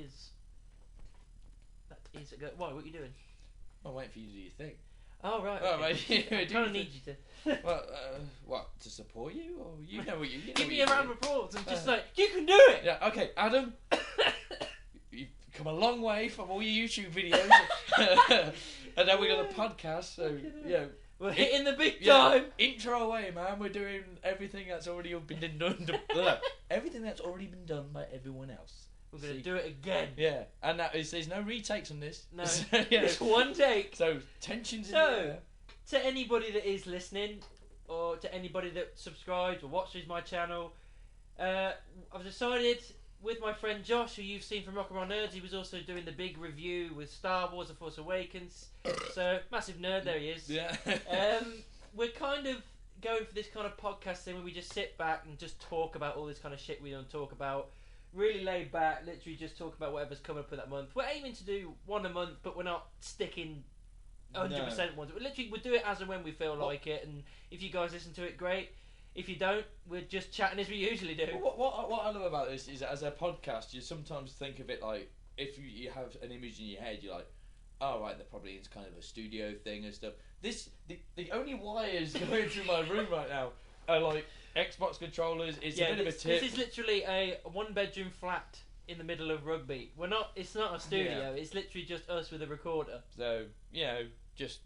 is a good. Why? What are you doing? I'm waiting for you to do your thing. Oh right. Oh, Okay. right. I kind of need you to. Well, what, to support you, or you know what you know Give what me you a round do. of applause and just like you can do it. Yeah. Okay, Adam. You've come a long way from all your YouTube videos, and now we got a podcast. So yeah, we're hitting the big time. Intro away, man. We're doing everything that's already been done. Everything that's already been done by everyone else. We're going to do it again. Yeah, and there's no retakes on this. No, so, yeah. it's one take. So tensions in the air. To anybody that is listening, or to anybody that subscribes or watches my channel, I've decided with my friend Josh, who you've seen from Rock and Roll Nerds, he was also doing the big review with Star Wars: The Force Awakens. So massive nerd, there he is. Yeah. We're kind of going for this kind of podcast thing where we just sit back and just talk about all this kind of shit we don't talk about. Really laid back, literally just talk about whatever's coming up for that month. We're aiming to do one a month, but we're not sticking 100% ones. We'll do it as and when we feel like it, and if you guys listen to it, great. If you don't, we're just chatting as we usually do. What I love about this is that as a podcast, you sometimes think of it like, if you have an image in your head, you're like, oh right, they're probably into kind of a studio thing and stuff. The only wires going through my room right now are like Xbox controllers. It's a bit of a tip. This is literally a one-bedroom flat in the middle of Rugby. It's not a studio. Yeah. It's literally just us with a recorder. So just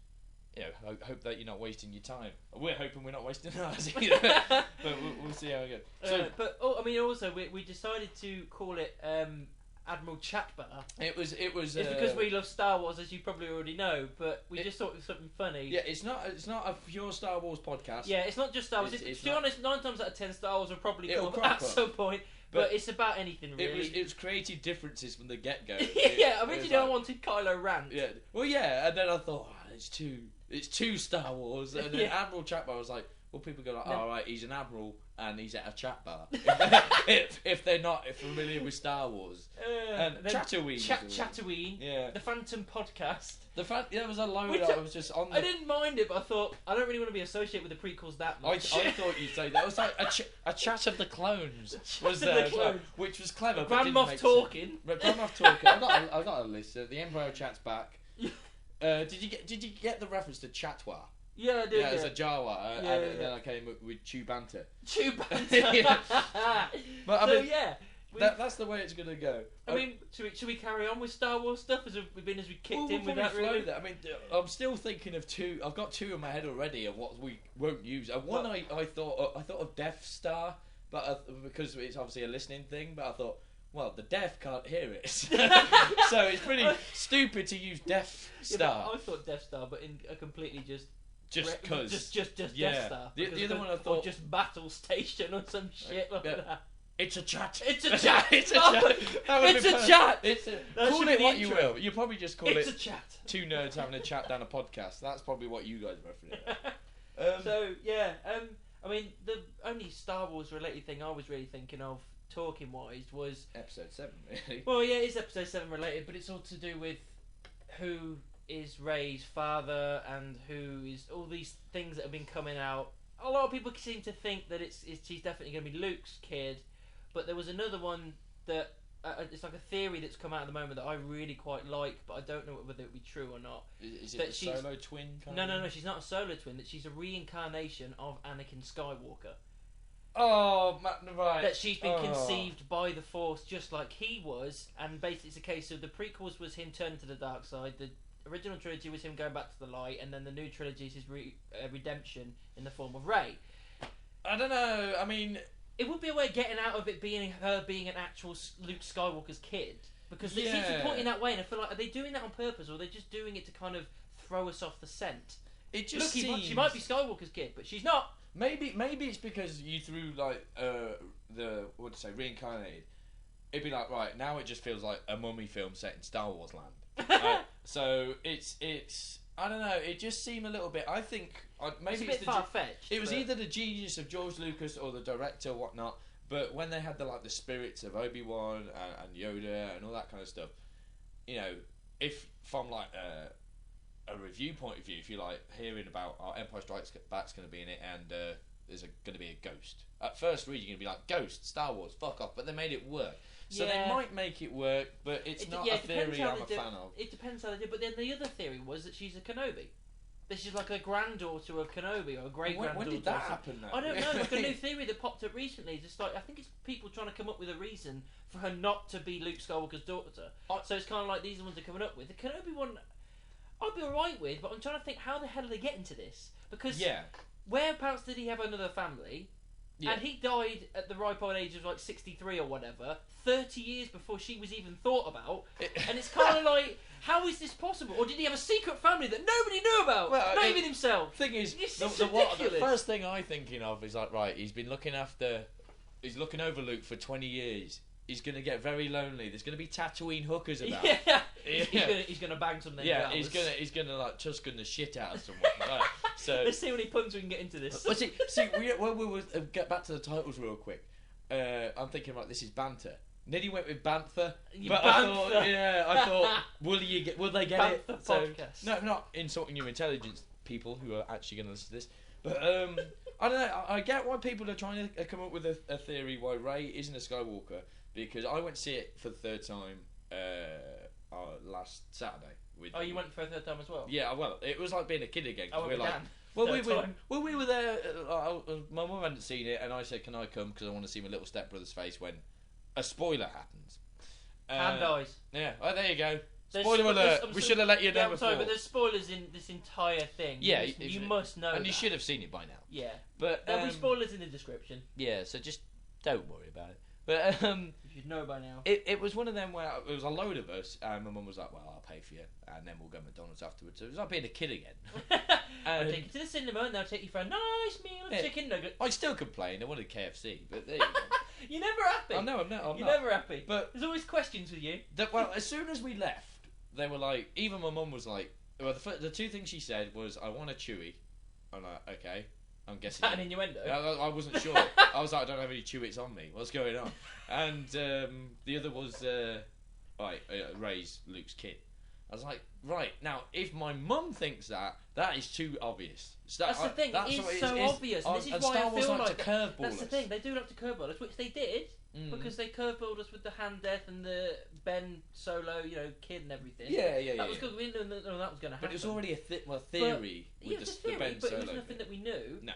hope that you're not wasting your time. We're hoping we're not wasting ours either. But we'll see how it goes. Also we decided to call it Admiral Chat Bar. It was. It's because we love Star Wars, as you probably already know. But we just thought it was something funny. Yeah, it's not a pure Star Wars podcast. Yeah, it's not just Star Wars. To be honest, 9 times out of 10, Star Wars will probably come up at some point. But it's about anything really. It was creative differences from the get go. Yeah, originally I wanted Kylo Ren. Yeah. Well, yeah, and then I thought it's too Star Wars, and then Admiral Chat Bar was like, well, people go like, oh right, he's an admiral and he's at a chat bar. if they're not familiar with Star Wars, and Tatooine, Tatooine, yeah, the Phantom Podcast. There was a load that was just on. I didn't mind it, but I thought I don't really want to be associated with the prequels that much. I thought you'd say that. It was like a chat of the clones was there, which was clever. Grand Moff talking. Grand Moff talking. I got a list. The Emperor chats back. Did you get the reference to Chatwa? Yeah, I did. Yeah, it's a Jawa, and then I came with Chew Banter. Chew Banter. But I mean, that's the way it's gonna go. I mean, should we carry on with Star Wars stuff as we kicked in with that? Really? I mean, I'm still thinking of two. I've got two in my head already of what we won't use. One I thought of Death Star, but because it's obviously a listening thing. But I thought, well, the deaf can't hear it, so it's pretty stupid to use Death Star. I thought Death Star, but in a completely just cause. Just Death Star. The other one I thought... Or just Battle Station or some shit like that. It's a chat. It's a chat. It's a chat. It's a chat. Call it what you will. You probably just call it's a chat. Two nerds having a chat down a podcast. That's probably what you guys reference. I mean, the only Star Wars related thing I was really thinking of, talking wise, was Episode 7, really. Well, yeah, it is Episode 7 related, but it's all to do with who is Rey's father and who is all these things that have been coming out. A lot of people seem to think that she's definitely going to be Luke's kid, but there was another one that it's like a theory that's come out at the moment that I really quite like, but I don't know whether it would be true or not. Is it a solo twin? No, she's not a solo twin. That she's a reincarnation of Anakin Skywalker. Oh, right. That she's been conceived by the Force just like he was, and basically it's a case of the prequels was him turning to the dark side, the original trilogy was him going back to the light, and then the new trilogy is his redemption in the form of Rey. I don't know, I mean... It would be a way of getting out of it being her being an actual Luke Skywalker's kid, because they seem to be pointing that way, and I feel like, are they doing that on purpose, or are they just doing it to kind of throw us off the scent? It just she might be Skywalker's kid, but she's not. Maybe it's because you threw like reincarnated. It'd be like, right, now it just feels like a mummy film set in Star Wars land. So it's I don't know. It just seemed a little bit. I think maybe it's a bit far-fetched. It was either the genius of George Lucas or the director, or whatnot. But when they had the spirits of Obi-Wan and Yoda and all that kind of stuff, you know, if from like a review point of view, if you like hearing about Empire Strikes Back's going to be in it and there's going to be a ghost. At first read, you're going to be like, ghost, Star Wars, fuck off. But they made it work. So they might make it work, but it's not a theory I'm a fan of. It depends how they do. But then the other theory was that she's a Kenobi. This is like a granddaughter of Kenobi or a great granddaughter. When did that happen? Though? I don't know. Like a new theory that popped up recently. Just like I think it's people trying to come up with a reason for her not to be Luke Skywalker's daughter. So it's kind of like these are the ones they're coming up with. The Kenobi one, I'd be alright with, but I'm trying to think how the hell are they getting to this? Because whereabouts did he have another family? Yeah. And he died at the ripe old age of like 63 or whatever, 30 years before she was even thought about. And it's kind of like, how is this possible? Or did he have a secret family that nobody knew about? Well, not even himself. Thing is, the first thing I'm thinking of is like, right, he's looking over Luke for 20 years. He's going to get very lonely. There's going to be Tatooine hookers about. Yeah. He's going to bang something. Yeah, he's going to like Tuscan the shit out of someone. Right. So let's see how many puns we can get into this. Well, when we were get back to the titles real quick. I'm thinking like this is banter. Niddy went with Banther, I thought, will they get Banther it? So, podcast. no, not insulting your intelligence, people who are actually going to listen to this. But I don't know. I get why people are trying to come up with a theory why Rey isn't a Skywalker. Because I went to see it for the third time last Saturday. You went for a third time as well? Yeah, well, it was like being a kid again. Oh, we were there. My mum hadn't seen it, and I said, "Can I come?" Because I want to see my little stepbrother's face when a spoiler happens. And dies. Yeah. Oh, there you go. Spoiler alert. We should have let you know before. Sorry, but there's spoilers in this entire thing. Yeah, you must know. And you should have seen it by now. Yeah, but there'll be spoilers in the description. Yeah, so just don't worry about it. But you should know by now. It was one of them where it was a load of us, and my mum was like, "Well, I'll pay for you, and then we'll go to McDonald's afterwards." So it was like being a kid again. I'll take you to the cinema, and they'll take you for a nice meal of chicken nugget. I still complain. I wanted KFC, but there you go. You're never happy. I know, I'm not. You're never happy. But there's always questions with you. Well, as soon as we left, they were like, even my mum was like, well, the two things she said was, "I want a Chewy." I'm like, okay. I'm guessing. Is that an innuendo? I wasn't sure. I was like, I don't have any Chewits on me. What's going on? And the other was, Rey's Luke's kid. I was like, right, now, if my mum thinks that is too obvious. That's the thing. It's so obvious. And this is why I feel like curveball that's the thing. They do like to curveball us, which they did. Because they curveballed us with the hand death and the Ben Solo, kid and everything. Yeah. That was good. We didn't know that was going to happen. But it was already a theory with the Ben Solo. But it was nothing that we knew. No.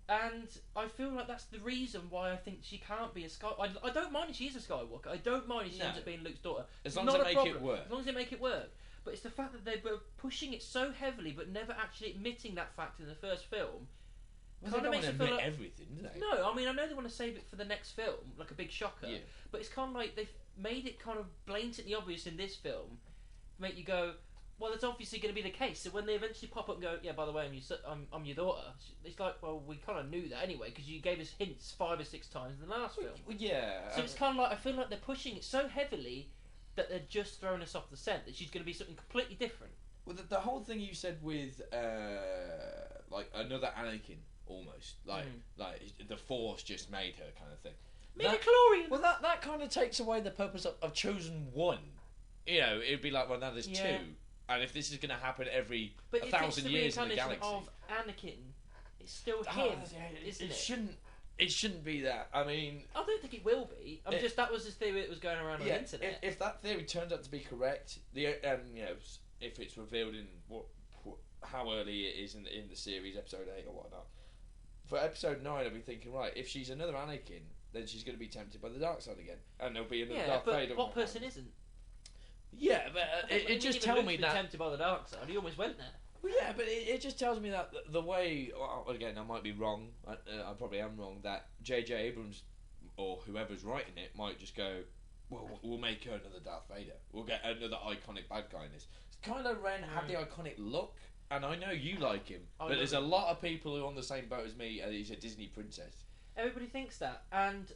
And I feel like that's the reason why I think she can't be a Skywalker. I don't mind if she is a Skywalker. I don't mind if she ends up being Luke's daughter. As long as they make it work. As long as they make it work. But it's the fact that they were pushing it so heavily, but never actually admitting that fact in the first film. Well, they don't want to admit everything, do they? No, I mean, I know they want to save it for the next film, like a big shocker. Yeah. But it's kind of like they've made it kind of blatantly obvious in this film, to make you go, well, it's obviously going to be the case. So when they eventually pop up and go, yeah, by the way, I'm your daughter, it's like, well, we kind of knew that anyway, because you gave us hints 5 or 6 times in the last film. Well, yeah. So it's kind of like, I feel like they're pushing it so heavily that they're just throwing us off the scent, that she's going to be something completely different. Well, the whole thing you said with, like, another Anakin, almost. Like the Force just made her kind of thing. Midichlorian! Well, that kind of takes away the purpose of I've chosen one. It'd be like, well, now there's 2. And if this is going to happen every 1,000 years in the galaxy, of Anakin, it's still him, isn't it? It shouldn't be that. I mean, I don't think it will be. That was the theory that was going around on the internet. If that theory turns out to be correct, if it's revealed in how early it is in the series, episode 8 or whatnot. For episode 9, I'll be thinking, right, if she's another Anakin, then she's going to be tempted by the dark side again, and there'll be another Darth Vader. What person isn't? Yeah, but it just tells me that tempted by the dark side. He almost went there. Well, yeah, but it just tells me that the way, again, I might be wrong, I probably am wrong, that J.J. Abrams, or whoever's writing it, might just go, well, we'll make her another Darth Vader. We'll get another iconic bad guy in this. Kylo Ren had the iconic look, and I know you like him, but there's a lot of people who are on the same boat as me, and he's a Disney princess. Everybody thinks that, and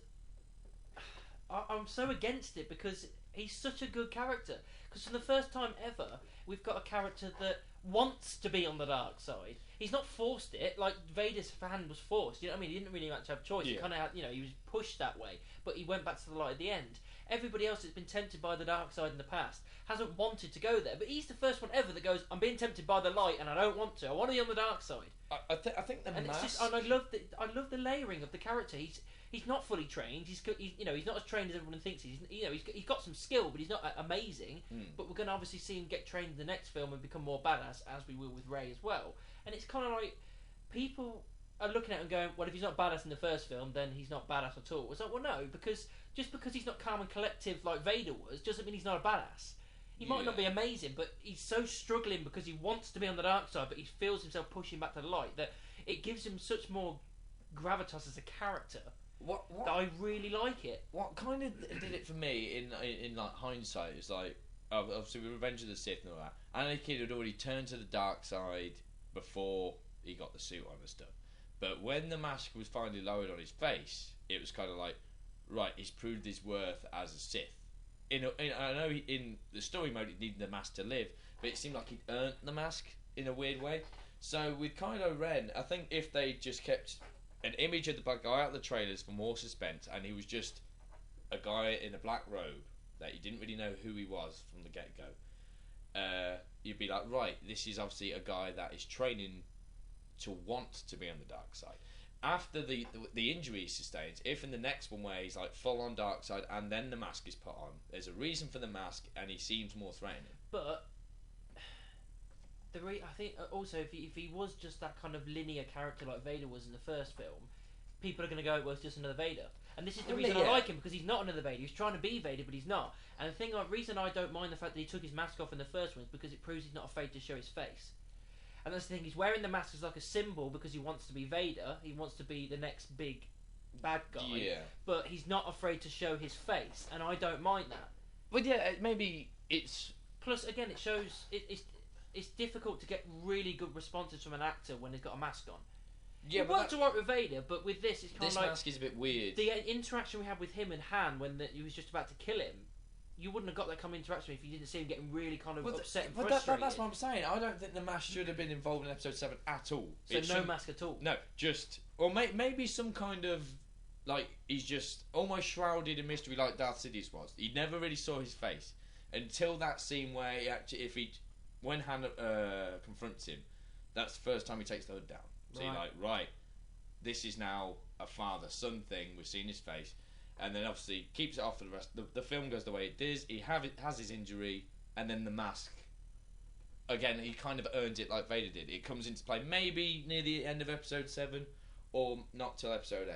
I'm so against it, because he's such a good character. Because for the first time ever, we've got a character that wants to be on the dark side. He's not forced it, like Vader's hand was forced. You know what I mean? He didn't really much have a choice. He kind of had, he was pushed that way, but he went back to the light at the end. everybody else that's been tempted by the dark side in the past hasn't wanted to go there. But he's the first one ever that goes, I'm being tempted by the light and I don't want to. I want to be on the dark side. I think the mask... It's just, and I love the layering of the character. He's not fully trained. He's not as trained as everyone thinks he's. He's got some skill, but he's not amazing. But we're going to obviously see him get trained in the next film and become more badass, as we will with Rey as well. And it's kind of like people are looking at him going, well, if he's not badass in the first film, then he's not badass at all. It's like, well, no, because just because he's not calm and collective like Vader was, doesn't mean he's not a badass. He might not be amazing, but he's so struggling because he wants to be on the dark side, but he feels himself pushing back to the light that it gives him such more gravitas as a character. What that I really like it. What kind of did it for me in like hindsight is like obviously with Revenge of the Sith and all that. Anakin had already turned to the dark side before he got the suit on and stuff. But when the mask was finally lowered on his face, it was kind of like, right, he's proved his worth as a Sith. I know in the story mode it needed the mask to live, but it seemed like he'd earned the mask in a weird way. So with Kylo Ren, I think if they just kept an image of the bad guy out of the trailers for more suspense, and he was just a guy in a black robe that you didn't really know who he was from the get-go, you'd be like, right, this is obviously a guy that is training to want to be on the dark side. After the injury he sustains, if in the next one where he's like full on dark side and then the mask is put on, there's a reason for the mask and he seems more threatening. But I think also if he was just that kind of linear character like Vader was in the first film, people are going to go, well, it's just another Vader. And this is the reason I like him, because he's not another Vader. He's trying to be Vader, but he's not. And the reason I don't mind the fact that he took his mask off in the first one is because it proves he's not afraid to show his face. And that's the thing, he's wearing the mask as like a symbol because he wants to be Vader. He wants to be the next big bad guy. Yeah. But he's not afraid to show his face, and I don't mind that. But yeah, maybe it's... Plus, again, it shows... It's difficult to get really good responses from an actor when he's got a mask on. Yeah, it worked alright with Vader, but with this, it's kind of like... This mask is a bit weird. The interaction we had with him and Han when he was just about to kill him, you wouldn't have got that kind of interaction if you didn't see him getting really kind of upset and frustrated. That's what I'm saying. I don't think the mask should have been involved in episode 7 at all. So no mask at all? No, just... Or maybe some kind of... Like, he's just almost shrouded in mystery like Darth Sidious was. He never really saw his face. Until that scene where he actually... When Han confronts him, that's the first time he takes the hood down. So you're like, right, this is now a father-son thing. We've seen his face. And then obviously keeps it off for the rest. The film goes the way it does. He has his injury, and then the mask. Again, he kind of earns it like Vader did. It comes into play maybe near the end of episode 7, or not till episode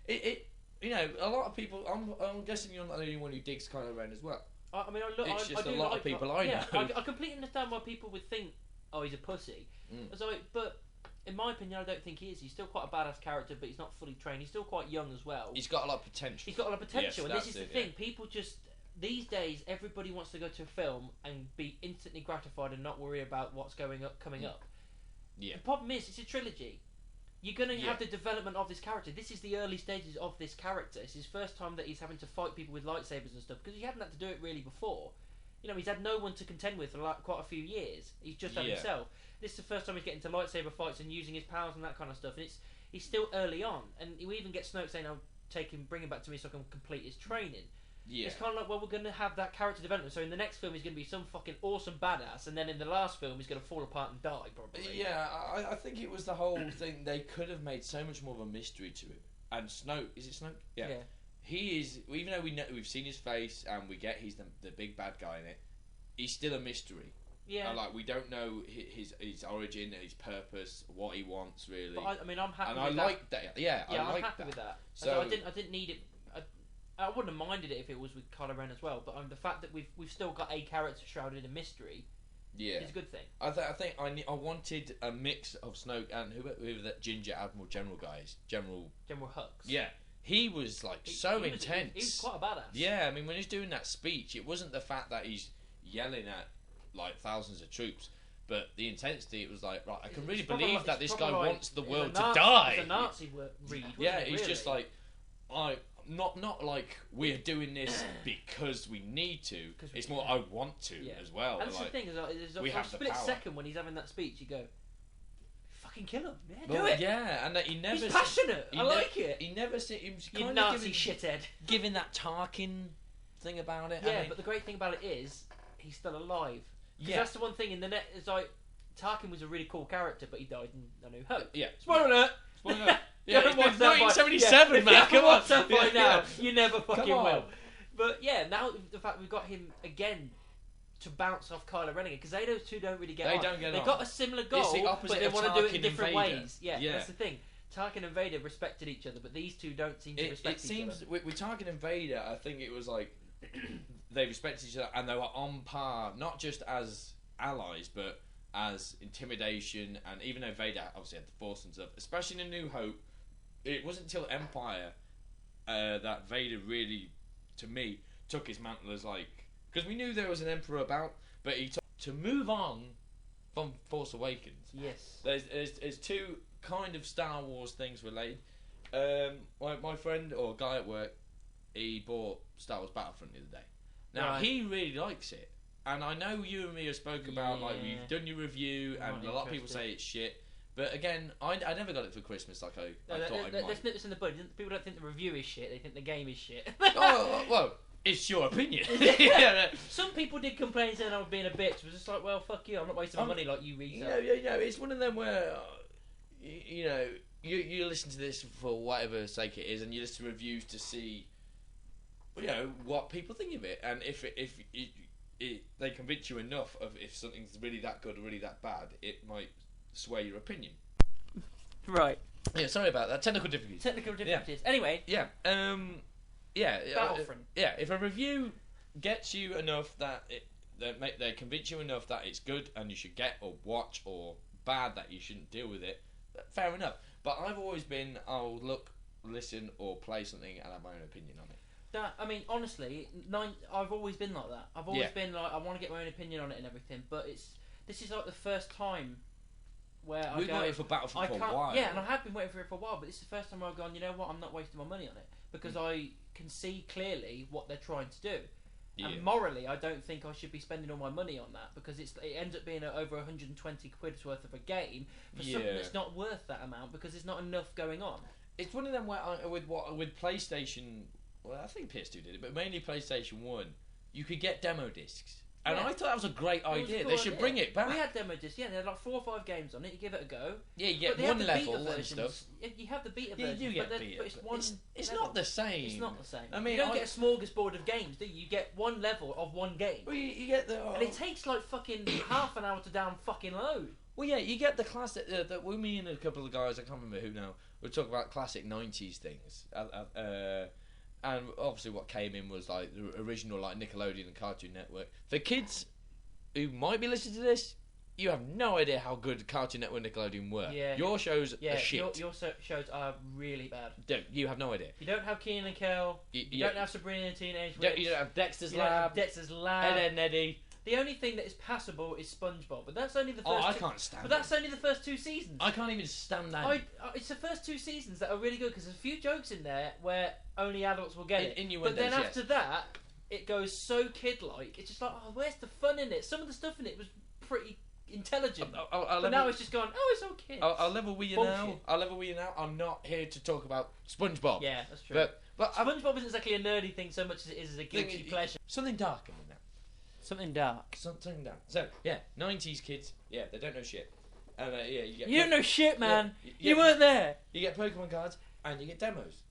8. You know, a lot of people. I'm guessing you're not the only one who digs Kylo Ren as well. I mean, it's just a lot of people I know. I completely understand why people would think, oh, he's a pussy. But in my opinion, I don't think he is. He's still quite a badass character, but he's not fully trained. He's still quite young as well. He's got a lot of potential. Yes, and this is the thing. People just... These days, everybody wants to go to a film and be instantly gratified and not worry about what's coming up. Yeah. The problem is, it's a trilogy. You're going to have the development of this character. This is the early stages of this character. It's his first time that he's having to fight people with lightsabers and stuff, because he hadn't had to do it really before. You know, he's had no one to contend with for like quite a few years. He's just had himself. This is the first time he's getting to lightsaber fights and using his powers and that kind of stuff. And he's still early on. And you even get Snoke saying, "I'll bring him back to me so I can complete his training." Yeah. It's kind of like, well, we're going to have that character development. So in the next film, he's going to be some fucking awesome badass, and then in the last film, he's going to fall apart and die, probably. Yeah, I think it was the whole thing. They could have made so much more of a mystery to him. And Snoke, is it Snoke? Yeah. He is, even though we've seen his face and we get he's the big bad guy in it, he's still a mystery. Yeah. Like, we don't know his origin, his purpose, what he wants, really. But I'm happy with that. And I like that. Yeah, I'm happy with that. So I didn't need it. I wouldn't have minded it if it was with Kylo Ren as well, but the fact that we've still got a character shrouded in mystery is a good thing. I think I wanted a mix of Snoke and whoever that ginger Admiral General guy is. General Hux. Yeah. He was intense. He was quite a badass. Yeah, I mean, when he's doing that speech, it wasn't the fact that he's yelling at like thousands of troops, but the intensity. It was like, right, I can really believe that this guy wants the world to die. It's a Nazi read. Yeah, he's just like, not like we're doing this because we need to. It's more I want to as well. And that's the thing, there's a split second when he's having that speech, you go, fucking kill him. Yeah, do it. Yeah, and he never. He's passionate. I like it. He never. He was you Nazi shithead. Giving that Tarkin thing about it. Yeah, but the great thing about it is he's still alive. Yeah, that's the one thing in the net. It's like Tarkin was a really cool character, but he died in A New Hope. Yeah. Spoiler alert. Spoiler alert. Yeah, it's been Watch that 1977, by, man. If you Come on. watch that by now, you never fucking Come on. will. But yeah, now the fact we've got him again to bounce off Kylo Ren again, because those two don't really get on. They don't get They've on. got a similar goal, It's the opposite but they of want to do it Tarkin in different and Vader. ways. Yeah, that's the thing. Tarkin and Vader respected each other, but these two don't seem to respect each other. It seems with Tarkin and Vader, I think it was like they respected each other and they were on par, not just as allies, but as intimidation. And even though Vader obviously had the Force and stuff, especially in A New Hope, it wasn't until Empire that Vader really, to me, took his mantle as like, because we knew there was an Emperor about, but he took to move on from Force Awakens. Yes. There's two kind of Star Wars things related. My friend or guy at work, he bought Star Wars Battlefront the other day. Now he really likes it, and I know you and me have spoke about like we've done your review, and a lot of people say it's shit. But again, I never got it for Christmas like I thought I might. Let's nip this in the bud. People don't think the review is shit; they think the game is shit. Oh well, it's your opinion. Some people did complain saying I was being a bitch. It was just like, well, fuck you. I'm not wasting my money like you read. It's one of them where you listen to this for whatever sake it is, and you listen to reviews to see what people think of it, and if they convince you enough of if something's really that good or really that bad, it might sway your opinion. Right. Yeah, sorry about that. Technical difficulties. Yeah. Anyway. Yeah. Battlefront. If a review gets you enough that they convince you enough that it's good and you should get or watch, or bad that you shouldn't deal with it, fair enough. But I've always been, I'll look, listen, or play something and have my own opinion on it. Honestly, I've always been like that. I've always been like, I want to get my own opinion on it and everything. But this is like the first time where we've been waiting for Battlefront for a while. Yeah, and I have been waiting for it for a while. But this is the first time where I've gone, you know what? I'm not wasting my money on it because I can see clearly what they're trying to do. Yeah. And morally, I don't think I should be spending all my money on that because it ends up being over 120 quid's worth of a game for something that's not worth that amount because there's not enough going on. It's one of them where with PlayStation, well, I think PS2 did it, but mainly PlayStation 1, you could get demo discs. And I thought that was a great idea. They should bring it back. We had demo discs, yeah. There are like 4 or 5 games on it. You give it a go. Yeah, you get one level and stuff. You have the beta version. You get beta. But it's one. It's not the same. It's not the same. I mean, you don't get a smorgasbord of games, do you? You get one level of one game. Well, you get the. And it takes like fucking half an hour to download. Well, yeah, you get the classic. Me and a couple of guys, I can't remember who now, we talk about classic 90s things. And obviously what came in was like the original like Nickelodeon and Cartoon Network. For kids who might be listening to this, you have no idea how good Cartoon Network and Nickelodeon were. Yeah. Your shows are shit. Your shows are really bad. You have no idea. You don't have Kenan and Kel. You don't have Sabrina and Teenage Witch. You don't have Dexter's Lab. You don't have Dexter's Lab. Ed and Eddie. The only thing that is passable is SpongeBob, but that's only the first. I can't stand. But that's only the first 2 seasons. I can't even stand that. It's the first 2 seasons that are really good because there's a few jokes in there where only adults will get it. Innuendos, but then after that, it goes so kid-like. It's just like, oh, where's the fun in it? Some of the stuff in it was pretty intelligent, but now it's just gone. Oh, it's all kids. I'll level with you now. I'm not here to talk about SpongeBob. Yeah, that's true. But SpongeBob isn't exactly a nerdy thing so much as it is as a guilty pleasure. Something dark in that. Something dark. So, 90s kids, they don't know shit. And you don't know shit, man. You weren't there. You get Pokemon cards and you get demos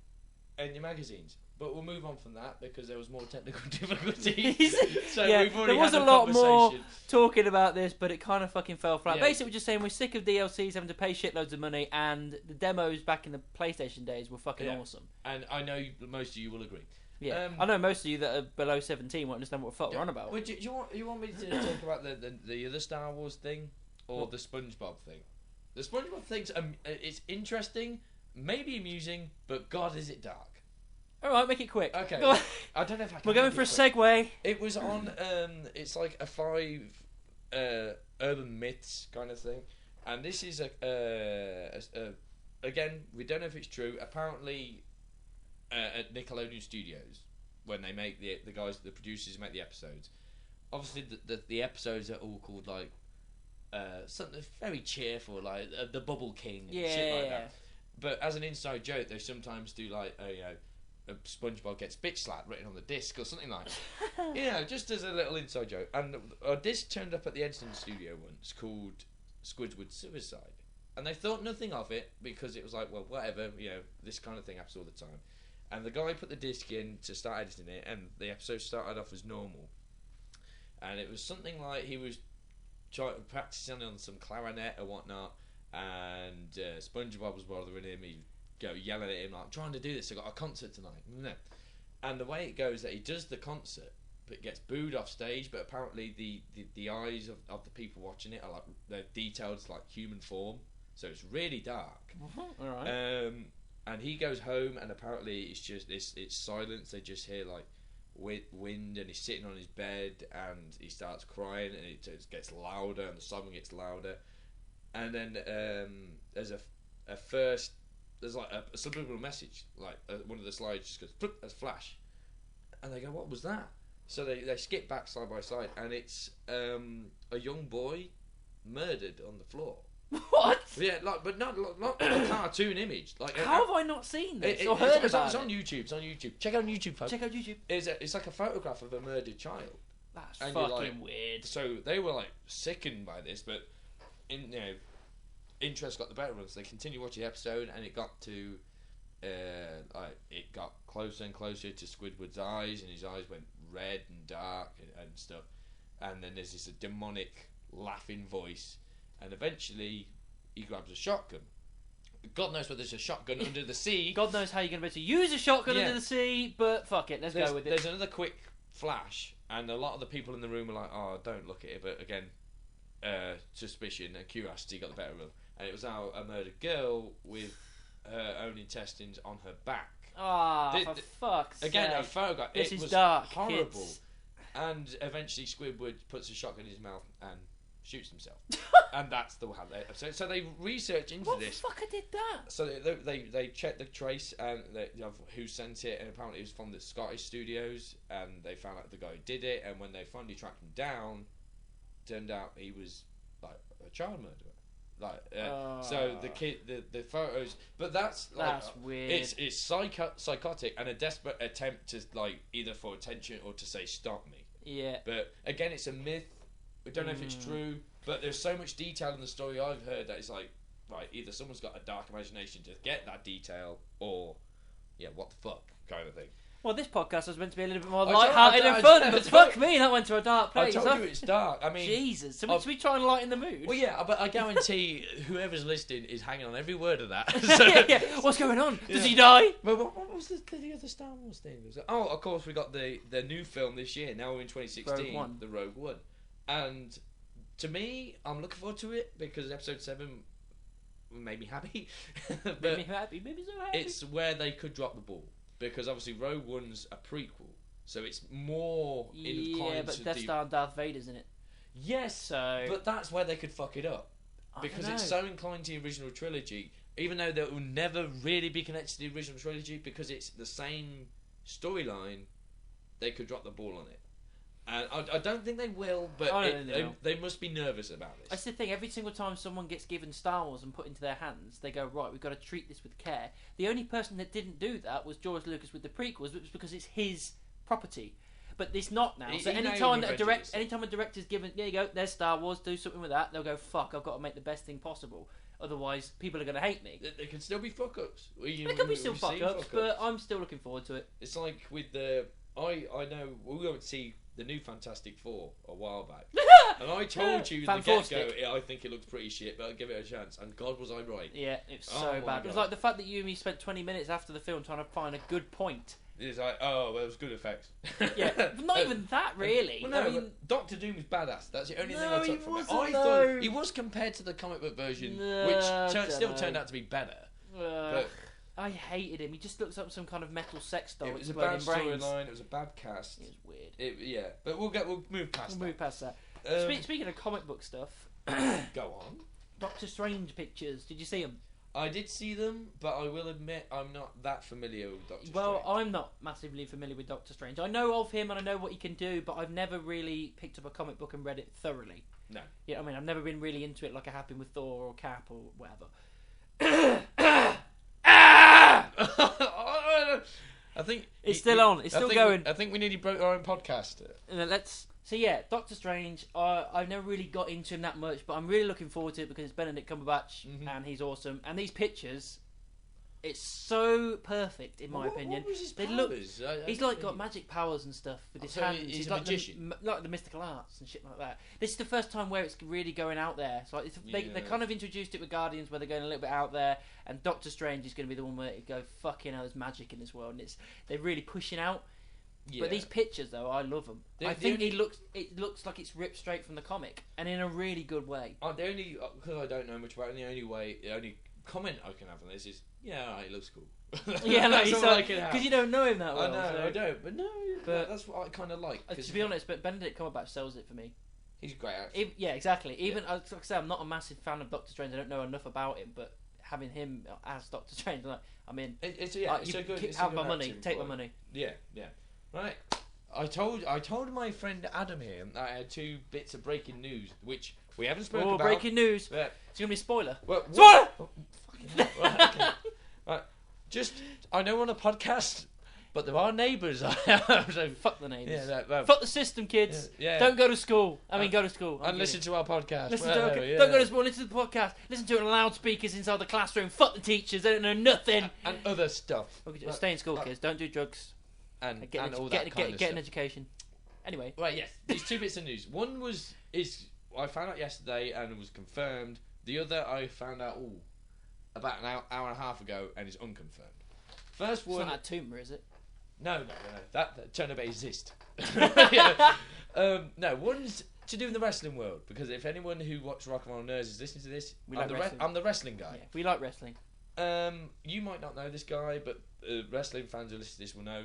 and your magazines. But we'll move on from that because there was more technical difficulties. So we've already there was had a lot more talking about this, but it kind of fucking fell flat. Basically, we're just saying we're sick of DLCs having to pay shitloads of money, and the demos back in the PlayStation days were fucking awesome. And I know most of you will agree. Yeah, I know most of you that are below 17 won't understand what the fuck we're on about. Well, do you want me to talk about the other Star Wars thing or the SpongeBob thing? The SpongeBob thing's it's interesting, maybe amusing, but God, is it dark? All right, make it quick. Okay, I don't know if I can. We're going for a segue. It was on. It's like a 5 urban myths kind of thing, and this is again, we don't know if it's true. Apparently, at Nickelodeon Studios, when they make the producers make the episodes, obviously the episodes are all called like something very cheerful, like the Bubble King and shit like that. But as an inside joke, they sometimes do like SpongeBob gets bitch slapped written on the disc or something like that. Just as a little inside joke. And a disc turned up at the editing studio once called Squidward's Suicide. And they thought nothing of it because it was like, well, whatever, this kind of thing happens all the time. And the guy put the disc in to start editing it, and the episode started off as normal. And it was something like he was practicing on some clarinet or whatnot, and SpongeBob was bothering him. He'd go yelling at him like, "I'm trying to do this. I got a concert tonight." No. And the way it goes that he does the concert, but gets booed off stage. But apparently the eyes of the people watching it are like they're detailed to like human form, so it's really dark. All right. And he goes home, and apparently it's silence. They just hear like wind, and he's sitting on his bed, and he starts crying, and it just gets louder, and the song gets louder, and then there's there's like a subliminal message, like one of the slides just goes "Ploop," as flash, and they go, "What was that?" So they skip back side by side, and it's a young boy murdered on the floor. What? Yeah, but not a cartoon image. Like, how have I not seen this or heard about it? It's on YouTube. It's on YouTube. Check out YouTube, folks. Check out YouTube. It's like a photograph of a murdered child. That's and fucking weird. So they were like sickened by this, but interest got the better of them. So they continued watching the episode, and it got to it got closer and closer to Squidward's eyes, and his eyes went red and dark and stuff. And then there's this demonic laughing voice. And eventually, he grabs a shotgun. God knows whether there's a shotgun under the sea. God knows how you're going to be able to use a shotgun under the sea, but fuck it, let's go with it. There's another quick flash, and a lot of the people in the room are like, "Oh, don't look at it." But again, suspicion and curiosity got the better of them. And it was now a murdered girl with her own intestines on her back. For fuck's sake. Again, a photograph. This it is was dark, horrible. kids. And eventually, Squidward puts a shotgun in his mouth and shoots himself. And that's the how they episode. So they researched into this. What fucker did that? So they checked the trace and of who sent it, and apparently it was from the Scottish studios, and they found out the guy who did it. And when they finally tracked him down, turned out he was like a child murderer. So the photos, but that's weird. It's psychotic and a desperate attempt to like either for attention or to say stop me. Yeah. But again, it's a myth. We don't know if it's true, but there's so much detail in the story I've heard that it's like, right, either someone's got a dark imagination to get that detail, or, what the fuck kind of thing. Well, this podcast was meant to be a little bit more light-hearted and fun, but fuck me, that went to a dark place. I told you it's dark. I mean, Jesus, so we try and lighten the mood. Well, yeah, but I guarantee whoever's listening is hanging on every word of that. So, what's going on? Does he die? Well, what was the other Star Wars thing? Of course, we got the new film this year. Now we're in 2016, the Rogue One. And to me, I'm looking forward to it because episode 7 made me happy. Made me happy, made me so happy. It's where they could drop the ball because obviously Rogue One's a prequel, so it's more inclined but Death Star and Darth Vader's in it. Yes, but that's where they could fuck it up because it's so inclined to the original trilogy, even though that will never really be connected to the original trilogy because it's the same storyline. They could drop the ball on it. And I don't think they will, but they must be nervous about this. That's the thing. Every single time someone gets given Star Wars and put into their hands, they go, right, we've got to treat this with care. The only person that didn't do that was George Lucas with the prequels, which was because it's his property. But it's not now. So anytime a director's given, there you go, there's Star Wars, do something with that, they'll go, fuck, I've got to make the best thing possible. Otherwise, people are going to hate me. There can still be fuck-ups. There can be still fuck-ups, but I'm still looking forward to it. It's like with the... I know we went to see the new Fantastic Four a while back, and I told you in the get-go I think it looks pretty shit, but I'll give it a chance. And God, was I right? Yeah, it's so bad. It was like the fact that you and me spent 20 minutes after the film trying to find a good point. It's like, well, it was good effects. Yeah, not even that really. Well, no, I mean, Doctor Doom was badass. That's the only thing I took from it. I thought he was compared to the comic book version, which still turned out to be better. But I hated him. He just looks like some kind of metal sex doll. It was a bad storyline. It was a bad cast. It was weird. But we'll move past that. Move past that. Speaking of comic book stuff, go on. Doctor Strange pictures. Did you see them? I did see them, but I will admit I'm not that familiar with Doctor Strange. Well, I'm not massively familiar with Doctor Strange. I know of him and I know what he can do, but I've never really picked up a comic book and read it thoroughly. No. Yeah, I mean, I've never been really into it like I have been with Thor or Cap or whatever. I think it's still on. It's still going. I think we nearly broke our own podcast. So yeah, Doctor Strange. I've never really got into him that much, but I'm really looking forward to it because it's Benedict Cumberbatch and he's awesome. And these pictures, it's so perfect in my opinion. What was his powers? He's like got magic powers and stuff with his hands. He's a like magician, like the mystical arts and shit like that. This is the first time where it's really going out there. So they kind of introduced it with Guardians, where they're going a little bit out there, and Doctor Strange is going to be the one where it go fucking hell, there's magic in this world, and they're really pushing out. Yeah. But these pictures, though, I love them. I think it looks like it's ripped straight from the comic, and in a really good way. Because I don't know much about it, the only comment I can have on this is, it looks cool. Yeah, that's all I can have. Because you don't know him that well. I know, I don't, but that's what I kind of like. To be honest, but Benedict Cumberbatch sells it for me. He's a great actor. Yeah, exactly. Even like I say, I'm not a massive fan of Doctor Strange. I don't know enough about him, but having him as Doctor Strange, I'm in. It's a good. Have my money. Take my money. Yeah. Right. I told my friend Adam here that I had 2 bits of breaking news, which we haven't spoken about. Breaking news. It's gonna be a spoiler. Spoiler! Oh, fucking hell. Right, okay. Right. Just, I know we're on a podcast, but there are neighbours. So fuck the neighbours. Yeah, fuck the system, kids. Yeah. Don't go to school. Go to school. And listen to our podcast. Don't go to school. Listen to the podcast. Listen to it on loudspeakers inside the classroom. Fuck the teachers. They don't know nothing. And other stuff. Stay in school, kids. Don't do drugs. And all that kind of get stuff. an education. Anyway. Right, yes. These 2 bits of news. One is I found out yesterday and it was confirmed. The other I found out about an hour and a half ago and is unconfirmed. First one. It's not that tumour, is it? No. That turned out to exist. No, one's to do with the wrestling world, because if anyone who watched Rock and Roll Nerds is listening to this, I'm the wrestling guy. Yeah, we like wrestling. You might not know this guy, but wrestling fans who listen to this will know.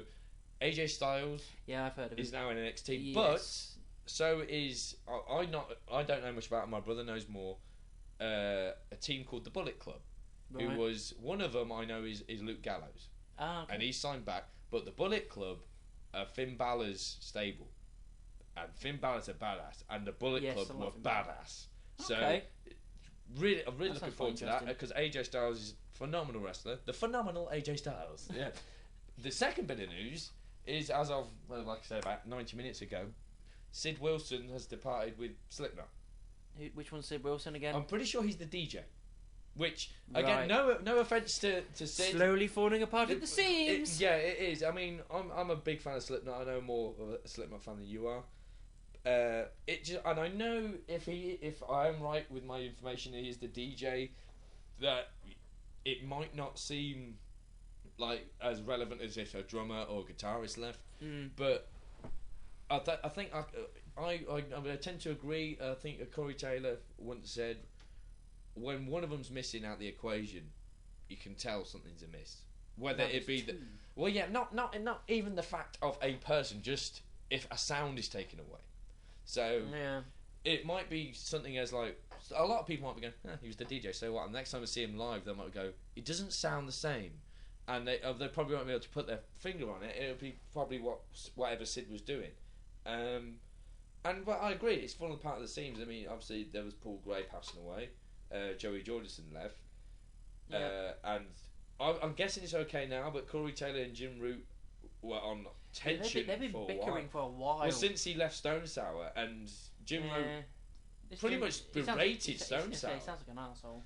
AJ Styles. Yeah, I've heard of him. Is now in NXT, yes. But so is I don't know much about him. My brother knows more. A team called the Bullet Club, who was one of them. I know is Luke Gallows, okay. And he's signed back. But the Bullet Club are Finn Balor's stable, and Finn Balor's a badass, and the Bullet Club were badass. So I'm really looking forward to that, because AJ Styles is a phenomenal wrestler. The phenomenal AJ Styles. Yeah. The second bit of news is, as of, like I said, about 90 minutes ago, Sid Wilson has departed with Slipknot. Which one's Sid Wilson again? I'm pretty sure he's the DJ. Which, again, no offence to Sid. Slowly falling apart at the seams. It is. I mean, I'm a big fan of Slipknot. I know more of a Slipknot fan than you are. And I know if I'm right with my information, he is the DJ, that it might not seem like as relevant as if a drummer or guitarist left, but I think I tend to agree. I think Corey Taylor once said, when one of them's missing out the equation, you can tell something's amiss. Whether it be not even the fact of a person, just if a sound is taken away. So it might be something as like, a lot of people might be going, he was the DJ, so what? And next time I see him live, they might go, it doesn't sound the same. And they probably won't be able to put their finger on it. It'll be probably whatever Sid was doing. But I agree, it's falling apart at the seams. I mean, obviously there was Paul Gray passing away, Joey Jordison left, and I'm guessing it's okay now. But Corey Taylor and Jim Root were on tension. They've been bickering for a while. Well, since he left Stone Sour, and Jim Root pretty much berated Stone Sour. He sounds like an asshole.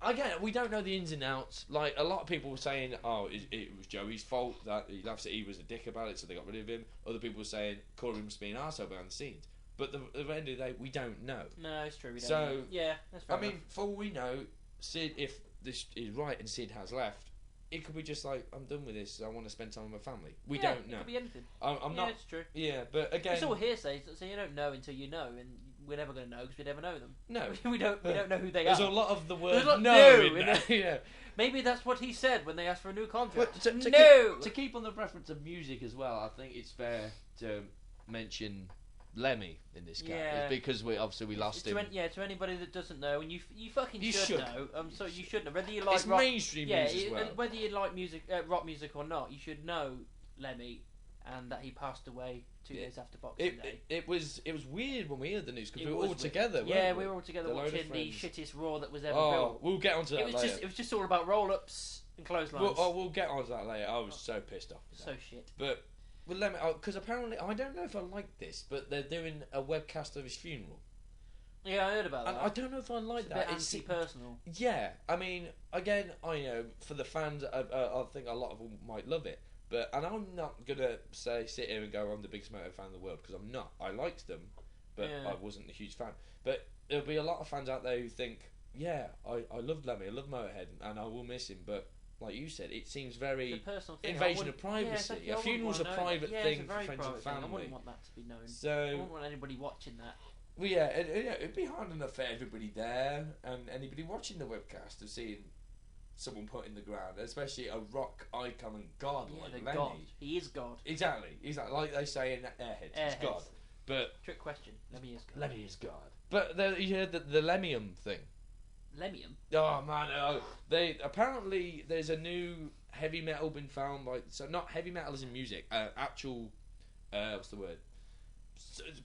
Again, we don't know the ins and outs. Like, a lot of people were saying, it was Joey's fault, that he was a dick about it, so they got rid of him. Other people were saying Corey must be an arsehole behind the scenes. But at the end of the day, we don't know. No, it's true. We don't know. Yeah, that's fair enough. For all we know, Sid, if this is right and Sid has left, it could be just like, I'm done with this, I want to spend time with my family. We don't know. It could be anything. I'm not. It's true. Yeah, but again, it's all hearsay, so you don't know until you know, and we're never going to know because we never know them. No, we don't know who they There's are. a lot of the word no in there. Yeah. Maybe that's what he said when they asked for a new contract. To keep on the reference of music as well, I think it's fair to mention Lemmy in this case, because we lost him. To anybody that doesn't know, and you fucking should know. So you should know whether you like it's mainstream music as well. Whether you like music, rock music or not, you should know Lemmy, and that he passed away 2 days after Boxing Day. It was weird when we heard the news, because we were all together. Yeah, we were all together watching the shittest Raw that was ever built. We'll get onto that later. It was just all about roll-ups. And clotheslines. We'll get on to that later. I was so pissed off. So shit. But Lemmy, because apparently I don't know if I like this, but they're doing a webcast of his funeral. Yeah, I heard about that. And I don't know if I like it's that. A bit anti-personal. Yeah, I mean, again, for the fans, I think a lot of them might love it. And I'm not gonna sit here and go I'm the biggest Motorhead fan in the world, because I'm not. I liked them, but I wasn't a huge fan. But there'll be a lot of fans out there who think, yeah, I loved Lemmy, I love Motorhead, and I will miss him. But like you said, it seems very invasion of privacy. Exactly. A funeral's a private thing for friends and family. I wouldn't want that to be known. So I wouldn't want anybody watching that. Well, yeah, it'd be hard enough for everybody there and anybody watching the webcast of seeing someone put in the ground, especially a rock icon and god like Lemmy. God. He is God. Exactly. He's like they say in Airheads. He's God. But trick question. Lemmy is God. Lemmy is God. But you heard the Lemmium thing. Lemmium? Oh man, they apparently there's a new heavy metal been found so not heavy metal as in music, actual what's the word?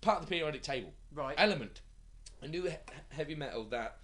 Part of the periodic table. Right. Element. A new heavy metal that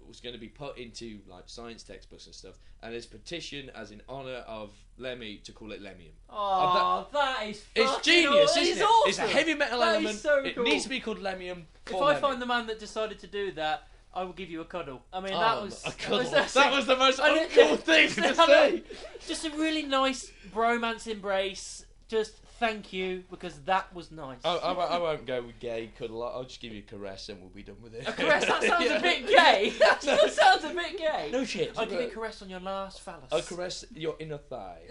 was going to be put into like science textbooks and stuff, and it's petition as in honour of Lemmy to call it Lemmium. Oh, that is it's genius, awesome. isn't it? Awesome. It's a heavy metal that element. Is so it cool. needs to be called Lemmium. If I find the man that decided to do that, I will give you a cuddle. I mean, that was a cuddle. That was the most uncool thing to say. Just a really nice bromance embrace. Just thank you, because that was nice. I won't go with gay cuddle. I'll just give you a caress and we'll be done with it. A caress? That sounds a bit gay. That still sounds a bit gay. No shit. I'll give you a caress on your last phallus. I'll caress your inner thigh.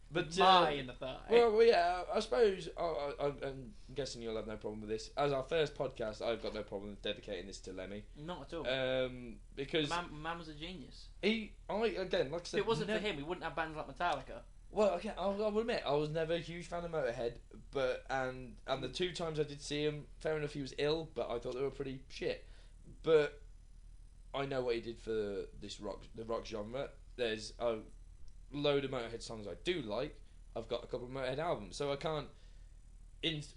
But my inner thigh. Well, yeah. I suppose I'm guessing you'll have no problem with this. As our first podcast, I've got no problem with dedicating this to Lemmy. Not at all. Because man was a genius. Like I said, if it wasn't for him, we wouldn't have bands like Metallica. Well, okay, I'll admit I was never a huge fan of Motorhead, but and the two times I did see him, fair enough, he was ill, but I thought they were pretty shit. But I know what he did for the rock genre. There's a load of Motorhead songs I do like. I've got a couple of Motorhead albums, so I can't,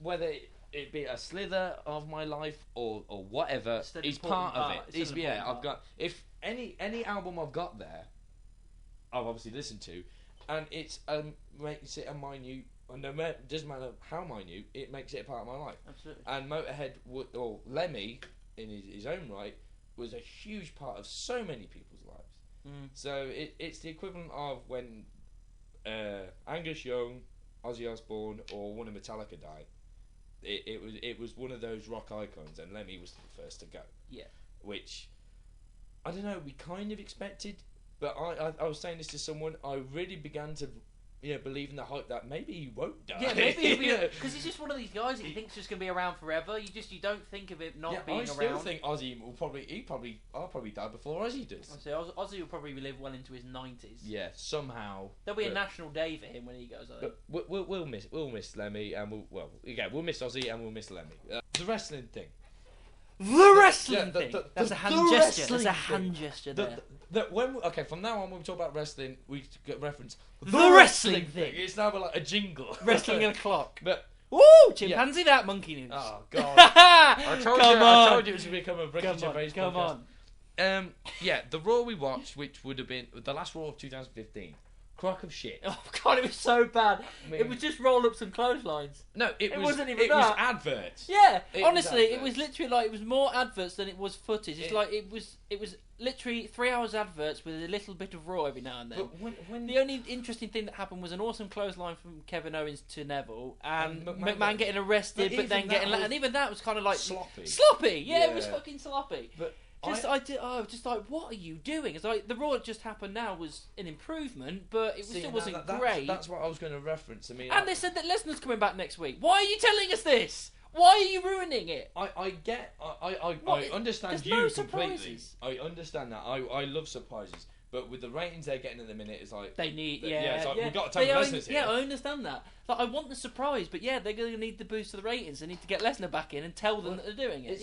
whether it be a slither of my life or whatever, he's part of it. I've got, if any album I've got there, I've obviously listened to. And it makes it a minute, doesn't matter how minute, it makes it a part of my life. Absolutely. And Motorhead, or Lemmy, in his own right, was a huge part of so many people's lives. Mm. So it's the equivalent of when Angus Young, Ozzy Osbourne, or one of Metallica died. It was one of those rock icons, and Lemmy was the first to go. Yeah. Which, I don't know, we kind of expected. But I was saying this to someone. I really began to, believe in the hype that maybe he won't die. Yeah, maybe because he's just one of these guys that you think's just gonna be around forever. You don't think of it not being around. I still think Ozzy will I'll probably die before Ozzy does. I say Ozzy will probably live well into his 90s. Yeah, somehow. There'll be a national day for him when he goes home. But we'll miss Lemmy, and we'll miss Ozzy and we'll miss Lemmy. The wrestling thing. The wrestling thing. That's a hand gesture. That's a hand gesture there. From now on when we talk about wrestling, we get reference the wrestling thing. It's now like a jingle. Wrestling and a clock. But woo, chimpanzee that monkey news. Oh god! I told you it should become a British based Come on. The Raw we watched, which would have been the last Raw of 2015. Crock of shit. Oh god, it was so bad. It was just roll-ups and clotheslines. No, it wasn't even that. It was adverts. Yeah, honestly, it was literally like it was more adverts than it was footage. It's like it was literally 3 hours adverts with a little bit of Raw every now and then. But when the only interesting thing that happened was an awesome clothesline from Kevin Owens to Neville, and McMahon getting arrested, but then getting and even that was kind of like sloppy. Yeah, it was fucking sloppy. But I was just like, what are you doing? It's like the Raw that just happened now was an improvement, but it still wasn't great. That's what I was going to reference. I mean, and they said that Lesnar's coming back next week. Why are you telling us this? Why are you ruining it? I understand you completely. I understand that. I love surprises. But with the ratings they're getting at the minute, it's like they need. We've got to take Lesnar here. Yeah, I understand that. Like, I want the surprise, but they're going to need the boost of the ratings. They need to get Lesnar back in and tell them that they're doing it.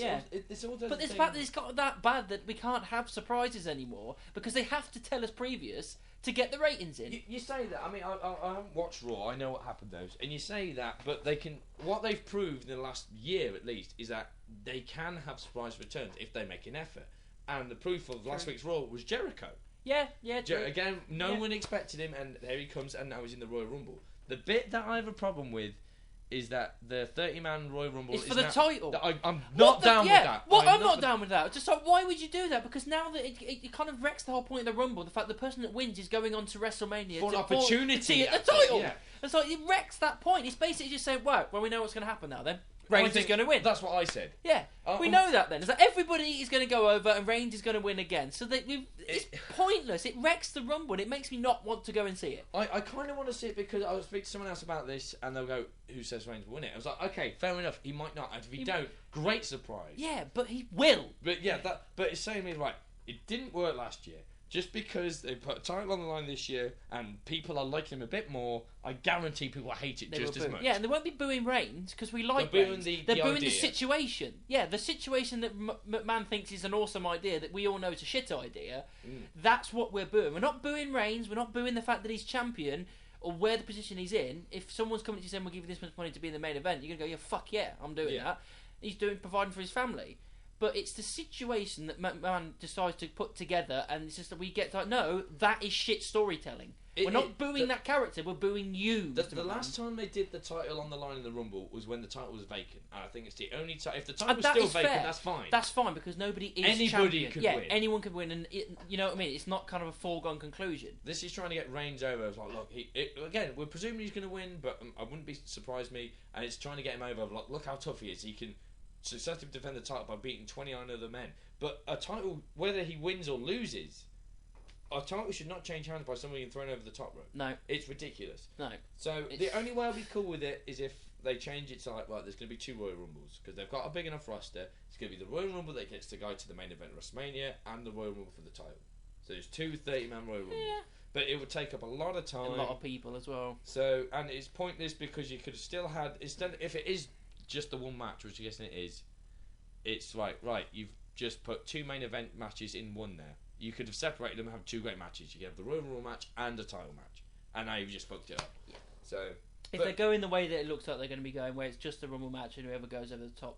But this fact that it's got that bad that we can't have surprises anymore because they have to tell us previous to get the ratings in. You say that. I mean, I haven't watched Raw. I know what happened those, and you say that, but they can. What they've proved in the last year, at least, is that they can have surprise returns if they make an effort. And the proof of last week's Raw was Jericho. Yeah, yeah. True. Again, no one expected him, and there he comes, and now he's in the Royal Rumble. The bit that I have a problem with is that the 30-man Royal Rumble is for the title. I'm not down with that. Well, I'm not down with that. Just like, why would you do that? Because now that it kind of wrecks the whole point of the Rumble. The fact the person that wins is going on to WrestleMania for an opportunity at the title. Yeah. It's like it wrecks that point. It's basically just saying, well, we know what's going to happen now. Then Reigns is going to win. That's what I said. Yeah, we know that then. It's like everybody is going to go over and Reigns is going to win again. So that it's pointless. It wrecks the Rumble and it makes me not want to go and see it. I kind of want to see it because I was speaking to someone else about this and they'll go, who says Reigns will win it? I was like, okay, fair enough. He might not. And if he don't, great surprise. Yeah, but he will. But yeah, but it's saying me right, it didn't work last year. Just because they put a title on the line this year and people are liking him a bit more, I guarantee people hate it just as much. Yeah, and they won't be booing Reigns because we like Reigns. They're booing the situation. Yeah, the situation that McMahon thinks is an awesome idea that we all know is a shit idea. That's what we're booing. We're not booing Reigns. We're not booing the fact that he's champion or where the position he's in. If someone's coming to you saying we'll give you this much money to be in the main event, you're going to go, yeah, fuck yeah, I'm doing that. He's providing for his family. But it's the situation that McMahon decides to put together, and it's just that we get like, no, that is shit storytelling. We're not booing that character, we're booing you. The last time they did the title on the line in the Rumble was when the title was vacant. And I think it's the only time. If the title was still vacant, that's fine. That's fine, because nobody is Anybody champion. Could win. Anyone could win, and you know what I mean? It's not kind of a foregone conclusion. This is trying to get Reigns over. It's like, look, again, we're presuming he's going to win, but I wouldn't be surprised me. And it's trying to get him over. Like, look how tough he is. He can successfully defend the title by beating 29 other men. But a title, whether he wins or loses, a title should not change hands by somebody being thrown over the top rope. No. It's ridiculous. No. So the only way I'll be cool with it is if they change it to like, right, there's going to be 2 Royal Rumbles because they've got a big enough roster. It's going to be the Royal Rumble that gets the guy to the main event of WrestleMania and the Royal Rumble for the title. So there's 2 30-man Royal Rumbles. Yeah. But it would take up a lot of time. A lot of people as well. So, and it's pointless because you could have still had, instead, if it is just the one match, which I'm guessing it is, it's like, right, you've just put 2 main event matches in one there. You could have separated them and have 2 great matches. You could have the Royal Rumble match and a title match. And now you've just fucked it up. Yeah. So, if they're going the way that it looks like they're going to be going, where it's just a Rumble match and whoever goes over the top,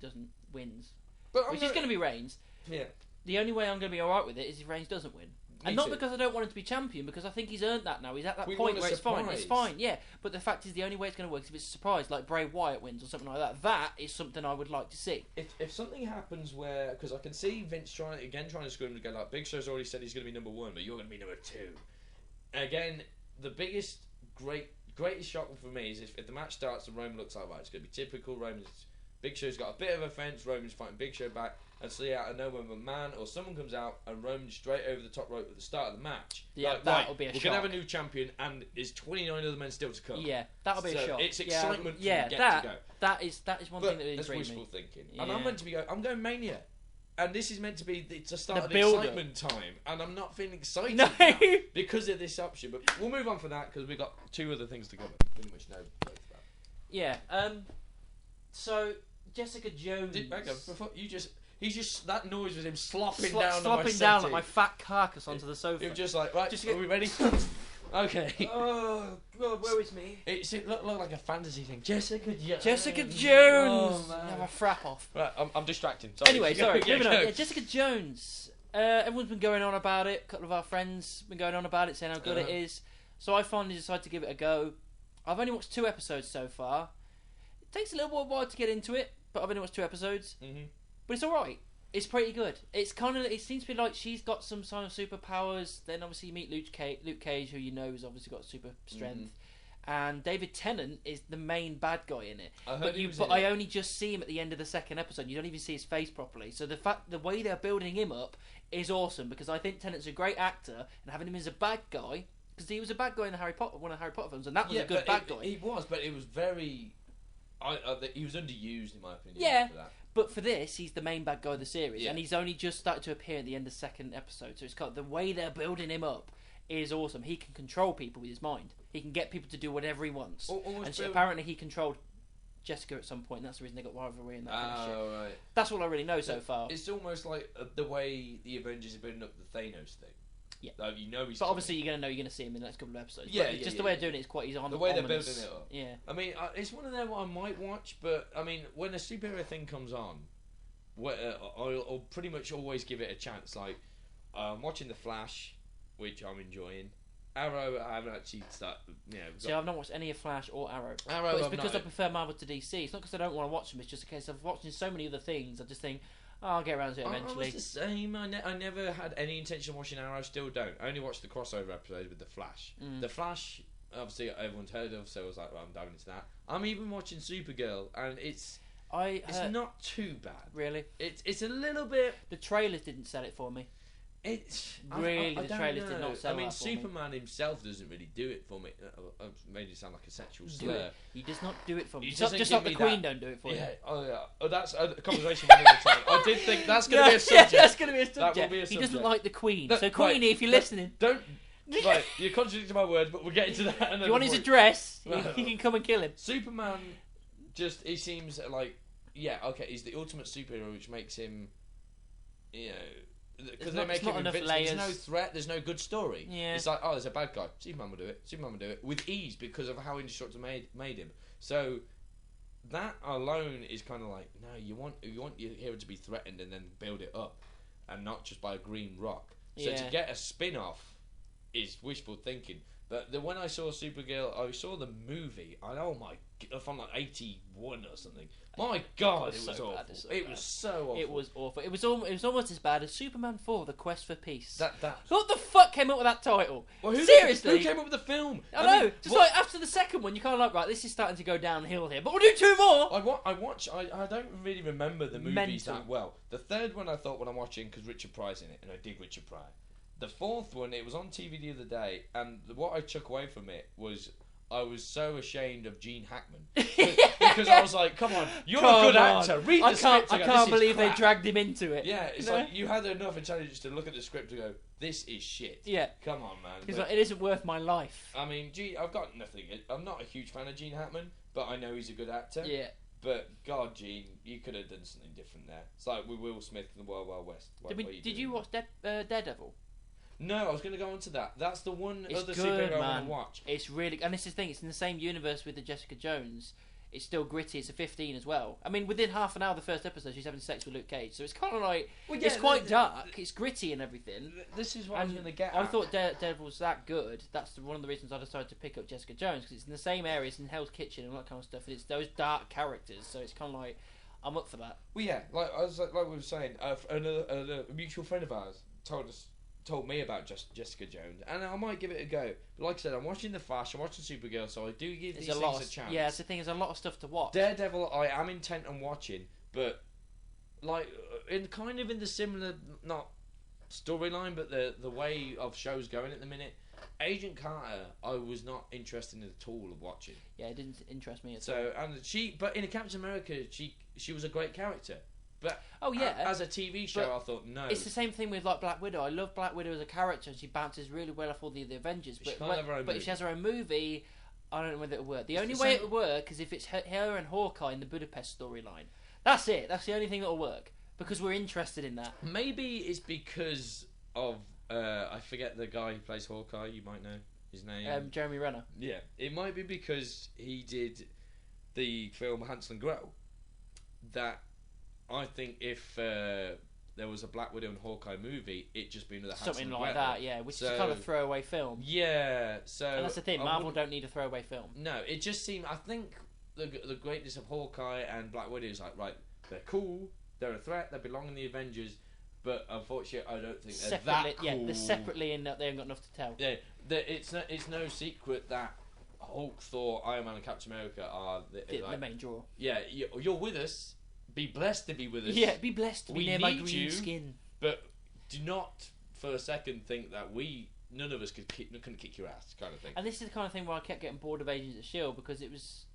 doesn't wins. Which is going to be Reigns. Yeah. The only way I'm going to be alright with it is if Reigns doesn't win. And not because I don't want him to be champion, because I think he's earned that now. He's at that point where it's fine. It's fine, yeah. But the fact is, the only way it's going to work is if it's a surprise, like Bray Wyatt wins or something like that. That is something I would like to see. If something happens where, because I can see Vince trying to screw him to go like, Big Show's already said he's going to be number 1, but you're going to be number 2. Again, the greatest shock for me is if the match starts and Roman looks like, right, it's going to be typical Roman's. Big Show's got a bit of a fence, Roman's fighting Big Show back, and so out of nowhere, a man or someone comes out and Roman's straight over the top rope at the start of the match. Yeah, that'll be a shock. We're going to have a new champion, and there's 29 other men still to come. Yeah, that'll be a shock. It's excitement from get to go. That is one thing that is that's wishful me. thinking. Yeah. And I'm meant to be I'm going Mania. And this is meant to be the start of excitement time, and I'm not feeling excited now because of this option. But we'll move on from that because we've got 2 other things to cover. Pretty much know both about. Yeah. So Jessica Jones. He's just that noise was him slopping down like my fat carcass onto the sofa. He was just like, right, are we ready? Okay. Oh God, where is me? It looked like a fantasy thing. Jessica Jones. Jessica Jones. Oh, have a frap off. Right, I'm distracting. Sorry. Anyway, sorry. Moving on. Yeah, Jessica Jones. Everyone's been going on about it. A couple of our friends been going on about it, saying how good it is. So I finally decided to give it a go. I've only watched 2 episodes so far. It takes a little while to get into it, but I've only watched 2 episodes. Mm-hmm. But it's all right. It's pretty good. It seems to be like she's got some kind of superpowers. Then obviously you meet Luke Cage, who you know has obviously got super strength, and David Tennant is the main bad guy in it. I only just see him at the end of the 2nd episode. You don't even see his face properly. So the way they're building him up is awesome, because I think Tennant's a great actor, and having him as a bad guy, because he was a bad guy in one of the Harry Potter films, and that was a good bad guy. He was, but it was very. He was underused in my opinion. Yeah. For that. But for this, he's the main bad guy of the series, and he's only just started to appear at the end of the 2nd episode. So it's got the way they're building him up is awesome. He can control people with his mind. He can get people to do whatever he wants. Apparently, he controlled Jessica at some point. And that's the reason they got rivalry and that kind of shit. Right. That's all I really know so far. It's almost like the way the Avengers are building up the Thanos thing. Yeah, like, he's. But obviously, you're gonna see him in the next couple of episodes. Yeah, just the way they're doing it is quite easy. The way they're building it up. Yeah. I mean, it's one of them I might watch, but I mean, when a superhero thing comes on, I'll pretty much always give it a chance. Like, I'm watching The Flash, which I'm enjoying. Arrow, I haven't actually started. See, I've not watched any of Flash or Arrow. Arrow, but it's because I prefer Marvel to DC. It's not because I don't want to watch them. It's just a case of watching so many other things. I just think, I'll get around to it eventually. I was the same. I never had any intention of watching Arrow. Still don't. I only watched the crossover episode with The Flash. The Flash, obviously, everyone's heard of, so I was like, well, I'm diving into that. I'm even watching Supergirl, and it's not too bad. Really? It's a little bit. The trailers didn't sell it for me. It's really I the trailers did not sell. I mean, that for Superman himself doesn't really do it for me. I've made it sound like a sexual slur. He does not do it for me. He Just like the Queen don't do it for you. Oh, that's a conversation for another time. I did think that's going to be a subject. That's going to be a subject. That will be a subject. He subject. doesn't like the Queen. No, so Queenie, if you're listening, don't. Right, you're contradicting my words, but we'll get into that. If you want his address, he can come and kill him. Superman, he seems like, he's the ultimate superhero, which makes him, because they make him invincible. There's no threat. There's no good story. Yeah. It's like, there's a bad guy. Superman will do it with ease because of how Indestructible made him. So that alone is kind of like, no, you want your hero to be threatened and then build it up, and not just by a green rock. So to get a spin-off is wishful thinking. But when I saw Supergirl, I saw the movie. From like 81 or something. My God, it was awful. It was so awful. It was awful. It was almost as bad as Superman 4: The Quest for Peace. That. What the fuck came up with that title? Well, Seriously, who came up with the film? I know. Just like after the second one, you kind of like, right, this is starting to go downhill here, but we'll do two more. I don't really remember the movies that well. The third one I thought when I'm watching because Richard Pryor's in it, and I dig Richard Pryor. The fourth one, it was on TV the other day, and what I took away from it was I was so ashamed of Gene Hackman because I was like, "Come on, you're a good actor. Read the script." I can't believe they dragged him into it. Yeah, it's like you had enough intelligence to look at the script and go, "This is shit." Yeah, come on, man. He's like, "It isn't worth my life." I mean, I've got nothing. I'm not a huge fan of Gene Hackman, but I know he's a good actor. Yeah. But God, Gene, you could have done something different there. It's like with Will Smith in the Wild Wild West. Did you watch Daredevil? No, I was going to go on to that. That's the one other good, superhero I man. want to watch. It's really, and this is the thing. It's in the same universe with the Jessica Jones. It's still gritty. It's a 15 as well. I mean, within half an hour of the first episode, she's having sex with Luke Cage. So it's kind of like it's quite dark. It's gritty and everything. This is what I was going to get. I thought Daredevil's that good. That's one of the reasons I decided to pick up Jessica Jones because it's in the same area. It's in Hell's Kitchen and all that kind of stuff. And it's those dark characters. So it's kind of like I'm up for that. Well, yeah, like we were saying, a mutual friend of ours told me about Jessica Jones, and I might give it a go. But like I said, I'm watching The Flash, I'm watching Supergirl, so I do give these things a chance. Yeah, it's the thing. There's a lot of stuff to watch. Daredevil, I am intent on watching, but like in the similar not storyline, but the way of shows going at the minute. Agent Carter, I was not interested in at all of watching. Yeah, it didn't interest me at all. So but in a Captain America, she was a great character. But as a TV show, I thought no. It's the same thing with like Black Widow. I love Black Widow as a character, and she bounces really well off all the Avengers. But if she has her own movie, I don't know whether it'll work. The only way it will work is if it's her and Hawkeye in the Budapest storyline. That's it. That's the only thing that'll work because we're interested in that. Maybe it's because of I forget the guy who plays Hawkeye. You might know his name. Jeremy Renner. Yeah, it might be because he did the film Hansel and Gretel. That. I think if there was a Black Widow and Hawkeye movie, it'd just be another something like that, yeah, which is kind of a throwaway film. Yeah, so and that's the thing. Marvel don't need a throwaway film. No, it just seemed. I think the greatness of Hawkeye and Black Widow is like, right, they're cool, they're a threat, they belong in the Avengers, but unfortunately, I don't think they're that cool. Yeah, they're separately in that they haven't got enough to tell. Yeah, it's no secret that Hulk, Thor, Iron Man, and Captain America are the main draw. Yeah, you're with us. Be blessed to be with us. Yeah, be blessed to be near my green skin. But do not for a second think that none of us couldn't kick your ass, kind of thing. And this is the kind of thing where I kept getting bored of Agents of S.H.I.E.L.D. because it was...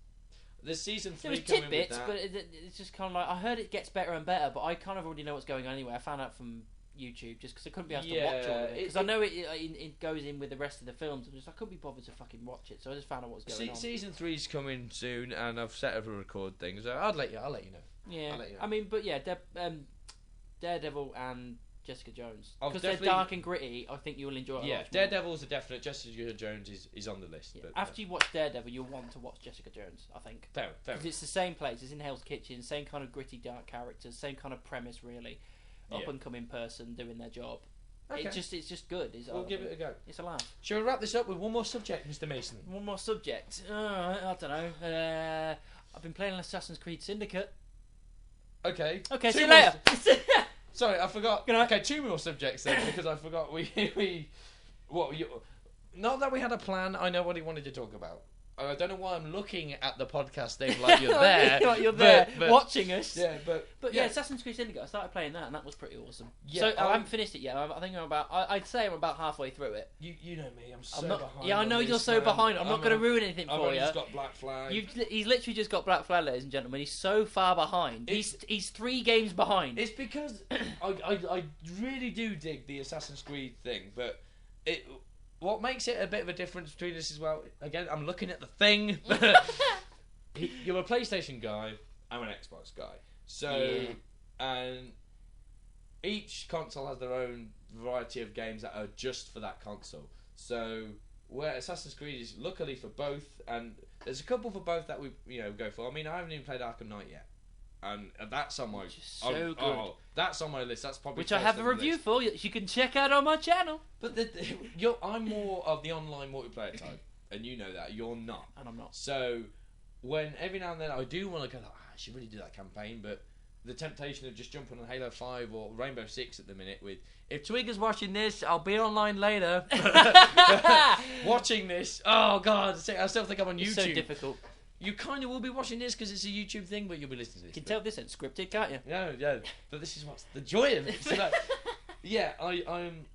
The season 3 there was tidbits, but it's just kind of like... I heard it gets better and better, but I kind of already know what's going on anyway. I found out from YouTube just because I couldn't be asked to watch all of it. Because I know it goes in with the rest of the films. I couldn't be bothered to fucking watch it, so I just found out what was going on. Season 3's coming soon, and I've set up a record thing, so I'll let you know. Yeah, I mean, but yeah, Daredevil and Jessica Jones because they're dark and gritty. I think you'll enjoy it. Yeah, Daredevil's a definite. Jessica Jones is on the list. Yeah. But, after you watch Daredevil, you'll want to watch Jessica Jones. I think. Fair. It's the same place. It's in Hell's Kitchen. Same kind of gritty, dark characters. Same kind of premise, really. Up and coming person doing their job. Okay. It's just good. We'll give it a go. It's a laugh. Shall we wrap this up with one more subject, Mr. Mason? One more subject. I don't know. I've been playing Assassin's Creed Syndicate. Okay. Okay, Two see you more- later. Sorry, I forgot. Good night. Okay, 2 more subjects then, because I forgot not that we had a plan. I know what he wanted to talk about. I don't know why I'm looking at the podcast thing like you're there. Like you're there but- watching us. Yeah, but yeah, Assassin's Creed Syndicate. I started playing that, and that was pretty awesome. Yeah, so I haven't finished it yet. I think I'm about. I'd say I'm about halfway through it. You know me. I'm so I'm not, behind. yeah, I on know this, you're so man. behind. I'm not going to ruin anything I've for only you. just got Black Flag. He's literally just got Black Flag, ladies and gentlemen. He's so far behind. He's 3 games behind. It's because I really do dig the Assassin's Creed thing, but what makes it a bit of a difference between us as well. Again, I'm looking at the thing. You're a PlayStation guy. I'm an Xbox guy. So, and each console has their own variety of games that are just for that console. So, where Assassin's Creed is luckily for both, and there's a couple for both that we go for. I mean, I haven't even played Arkham Knight yet, and that's on my that's on my list. That's probably which I have a review for you can check out on my channel. But I'm more of the online multiplayer type, and you know that you're not, and I'm not. So when every now and then I do want to go, I should really do that campaign, but the temptation of just jumping on Halo 5 or Rainbow Six at the minute with, if Twigger's watching this, I'll be online later. Watching this, oh god, I still think I'm on YouTube. It's so difficult. You kind of will be watching this because it's a YouTube thing, but you'll be listening to this. You can tell this ain't scripted, can't you? Yeah. But this is what's the joy of it. So I'm.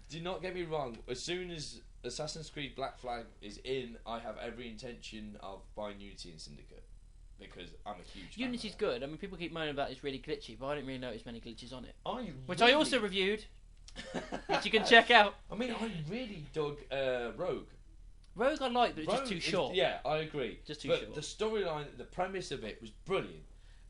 Do not get me wrong. As soon as Assassin's Creed Black Flag is in, I have every intention of buying Unity and Syndicate because I'm a huge fan. Unity's good. I mean, people keep moaning about it's really glitchy, but I didn't really notice many glitches on it. Which really... I also reviewed, which you can check out. I mean, I really dug Rogue. Rogue I like, but it's just too short. Yeah, I agree. Just too but short. The storyline, the premise of it was brilliant,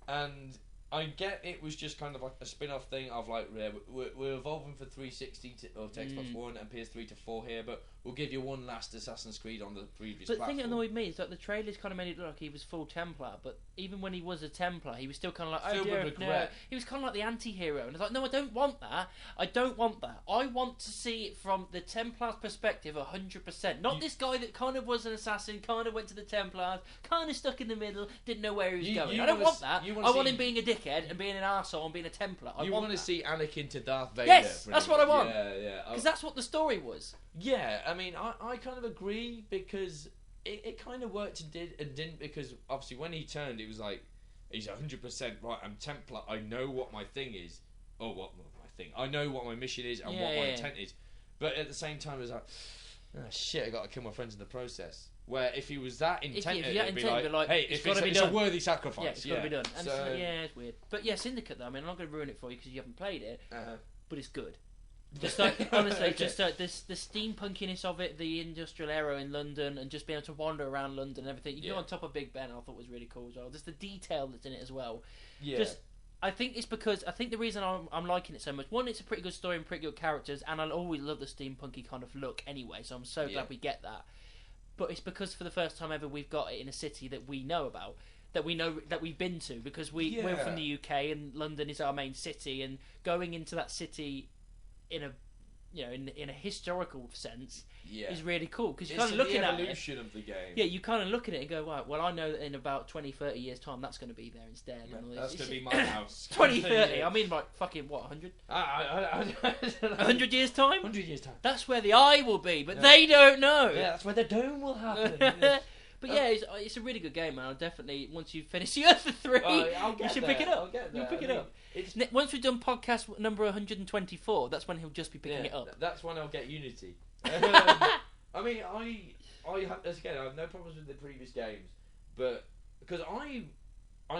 and I get it was just kind of like a spin-off thing of like we're evolving for 360 to Xbox One and PS3 to 4 here, but we'll give you one last Assassin's Creed on the previous platform. But the thing that annoyed me is that the trailers kind of made it look like he was full Templar, but even when he was a Templar, he was still kind of like, Filled with regret. He was kind of like the anti-hero, and I was like, no, I don't want that. I don't want that. I want to see it from the Templar's perspective 100%. Not this guy that kind of was an assassin, kind of went to the Templars, kind of stuck in the middle, didn't know where he was going. I don't want that. I want him being a dickhead and being an arsehole and being a Templar. You want to see Anakin to Darth Vader. Yes, that's what I want. Yeah. Because that's what the story was. Yeah, I mean, I kind of agree because it kind of worked and didn't because obviously when he turned, it was like, he's 100% right, I'm Templar, I know what my thing is, or what my thing, I know what my mission is and what my intent is. But at the same time, it was like, oh shit, I got to kill my friends in the process. Where if he was that intent, it'd be like, hey, it's a worthy sacrifice. Yeah, it's got to be done. And it's weird. But yeah, Syndicate though, I mean, I'm not going to ruin it for you because you haven't played it, but it's good. Just like, honestly, okay. Just the steampunkiness of it, the industrial era in London, and just being able to wander around London and everything. You go on top of Big Ben, I thought was really cool as well. Just the detail that's in it as well. Yeah. I think it's because the reason I'm liking it so much. One, it's a pretty good story and pretty good characters, and I always love the steampunky kind of look anyway. So I'm so glad we get that. But it's because for the first time ever we've got it in a city that we know about. That we know that we've been to because we're from the UK and London is our main city, and going into that city in a historical sense is really cool because you're kind of looking at the evolution of the game. Yeah, you kind of look at it and go, right, well, I know that in about 20, 30 years' time that's going to be there instead. Yeah, and all that's going to be my house. 20, 30. I mean, like fucking what, 100? 100 years time? 100 years time. That's where the eye will be, but they don't know. Yeah, that's where the dome will happen. But yeah, it's a really good game, man. I'll definitely, once you finish the other 3, you should pick it up. You'll pick it up. Once we've done podcast number 124, that's when he'll just be picking it up. That's when I'll get Unity. I mean, I have no problems with the previous games, but because I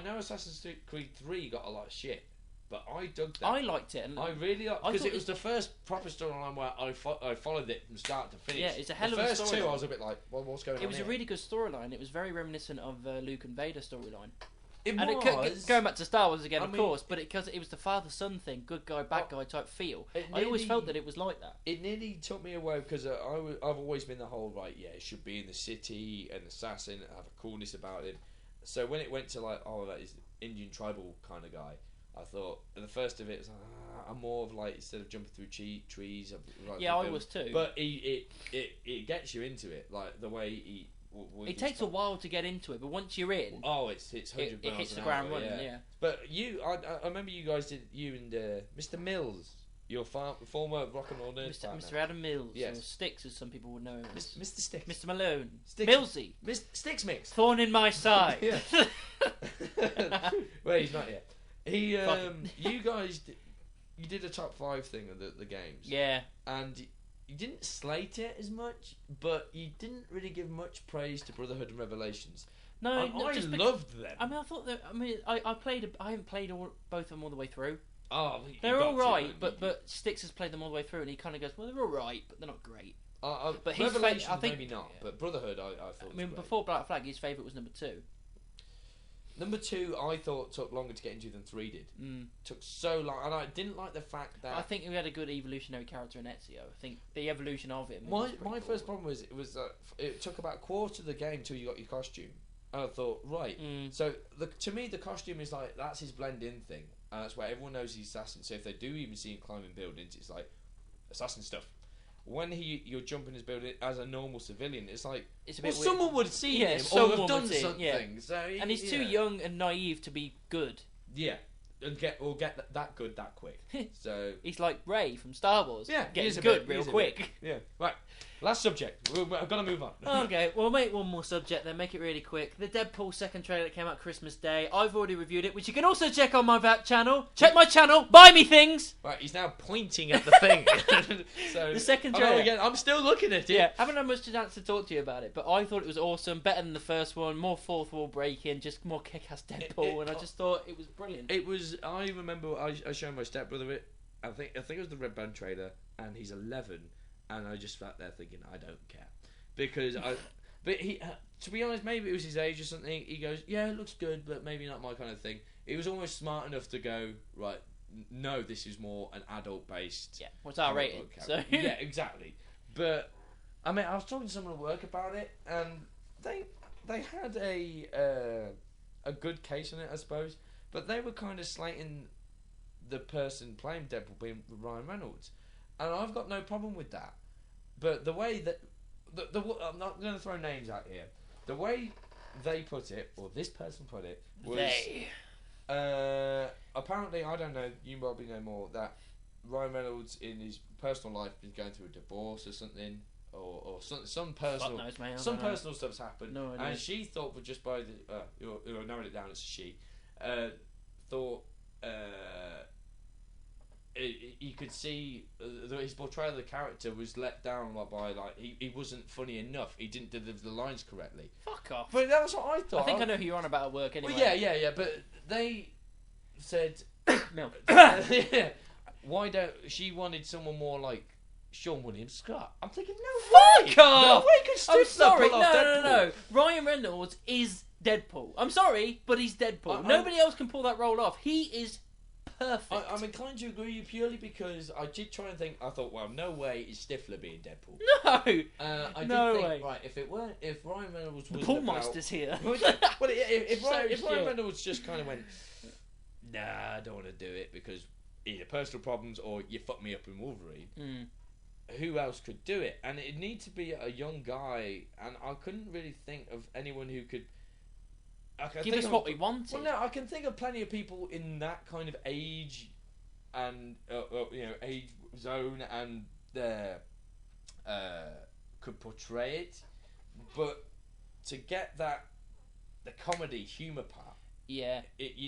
know Assassin's Creed 3 got a lot of shit. But I dug that. I liked it. And I really liked it. Because it was the first proper storyline where I followed it from start to finish. Yeah, it's a hell of a storyline. The first 2 I was a bit like, well, what's going on? It was a really good storyline. It was very reminiscent of Luke and Vader storyline. Going back to Star Wars again, of course, but because it was the father-son thing, good guy, bad guy type feel. I always felt that it was like that. It nearly took me away because I've always been the whole, right, yeah, it should be in the city, an assassin, have a coolness about him. So when it went to like, oh, that is Indian tribal kind of guy, I thought the first of it was I'm more of like instead of jumping through trees. Like Yeah, I was too. But it gets you into it, like the way he. It takes a while to get into it, but once you're in, it's 100 it hits the ground running. Yeah. But I remember you guys did and Mr. Mills, your former rock and roll nerd Mr. Adam Mills, yes. or Sticks as some people would know him. Mr. Sticks, Mr. Malone, Sticks. Millsy, Sticks Mix, thorn in my side. Well, he's not yet. You guys, you did a top 5 thing of the games. Yeah. And you didn't slate it as much, but you didn't really give much praise to Brotherhood and Revelations. No, I loved them. I mean, I thought that. I mean, I haven't played both of them all the way through. Oh, they're all right, but Sticks has played them all the way through, and he kind of goes, "Well, they're all right, but they're not great." But his Revelations, I think, maybe not. Yeah. But Brotherhood, I thought. I mean, before Black Flag, his favourite was number 2. Number 2, I thought took longer to get into than 3 did. Took so long, and I didn't like the fact that. I think we had a good evolutionary character in Ezio. I think the evolution of him. My first problem was it took about a quarter of the game till you got your costume. And I thought, right, so to me the costume is like that's his blend in thing, and that's where everyone knows he's assassin. So if they do even see him climbing buildings, it's like assassin stuff. When you're jumping his building as a normal civilian, it's like it's a bit weird. Someone would see him or have done something. Yeah. So and he's too young and naive to be good. Yeah, and get that good that quick. So he's like Rey from Star Wars. Yeah, getting good real quick. Yeah, right. Last subject. I've got to move on. Okay, we'll make one more subject then. Make it really quick. The Deadpool second trailer that came out Christmas Day. I've already reviewed it, which you can also check on my channel. Check my channel. Buy me things. Right, he's now pointing at the thing. So the second trailer. Again, I'm still looking at it. Yeah, haven't had much chance to talk to you about it, but I thought it was awesome. Better than the first one. More fourth wall breaking. Just more kick-ass Deadpool, and I just thought it was brilliant. It was. I remember I showed my stepbrother it. I think it was the Red Band trailer, and he's 11. And I just sat there thinking, I don't care, because but he, to be honest, maybe it was his age or something. He goes, yeah, it looks good, but maybe not my kind of thing. He was almost smart enough to go, right, no, this is more an adult-based. Yeah, what's our rating? So yeah, exactly. But I mean, I was talking to someone at work about it, and they had a good case on it, I suppose. But they were kind of slating the person playing Deadpool being Ryan Reynolds. And I've got no problem with that, but the way that I'm not going to throw names out here. The way they put it, or this person put it, was apparently, I don't know. You probably know more, that Ryan Reynolds in his personal life is going through a divorce or something, or some personal personal stuff's happened. No idea. And she thought, but just by the you narrowed it down as she thought. You could see his portrayal of the character was let down by he wasn't funny enough. He didn't deliver the lines correctly. Fuck off. But that was what I thought. I think I know who you're on about at work anyway. Well, yeah. But they said, no. Yeah, why don't she wanted someone more like Sean William Scott? I'm thinking, no way. Fuck off. No way could I'm sorry. No. Ryan Reynolds is Deadpool. I'm sorry, but he's Deadpool. Nobody else can pull that role off. He is perfect. I'm inclined to agree purely because I did try and think. I thought, well, no way is Stifler being Deadpool. No, I no did way. Think, right, if Ryan Reynolds was the Poolmeister's here. Well, if Ryan Reynolds just kind of went, nah, I don't want to do it because either personal problems or you fuck me up in Wolverine. Who else could do it? And it'd need to be a young guy, and I couldn't really think of anyone who could. Give us what we wanted. Well, no, I can think of plenty of people in that kind of age and age zone and could portray it, but to get the comedy humour part, you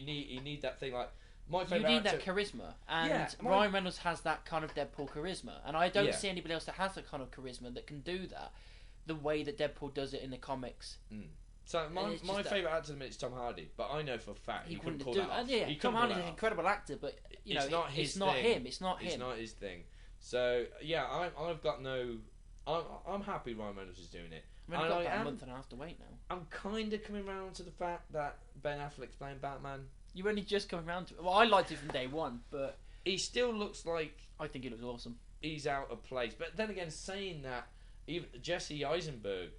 need that thing like my favourite. You need that charisma, and Ryan Reynolds has that kind of Deadpool charisma, and I don't see anybody else that has that kind of charisma that can do that the way that Deadpool does it in the comics. So my favourite actor at the minute is Tom Hardy, but I know for a fact he couldn't pull that off. Yeah, Tom Hardy's an incredible actor, but it's not his thing. It's not him. It's not his thing. So yeah, I've got no. I'm happy Ryan Reynolds is doing it. We've only got about a month and a half to wait now. I'm kind of coming round to the fact that Ben Affleck's playing Batman. You're only just coming round to it. Well, I liked it from day one, but he still looks like I think it looks awesome. He's out of place, but then again, saying that, even Jesse Eisenberg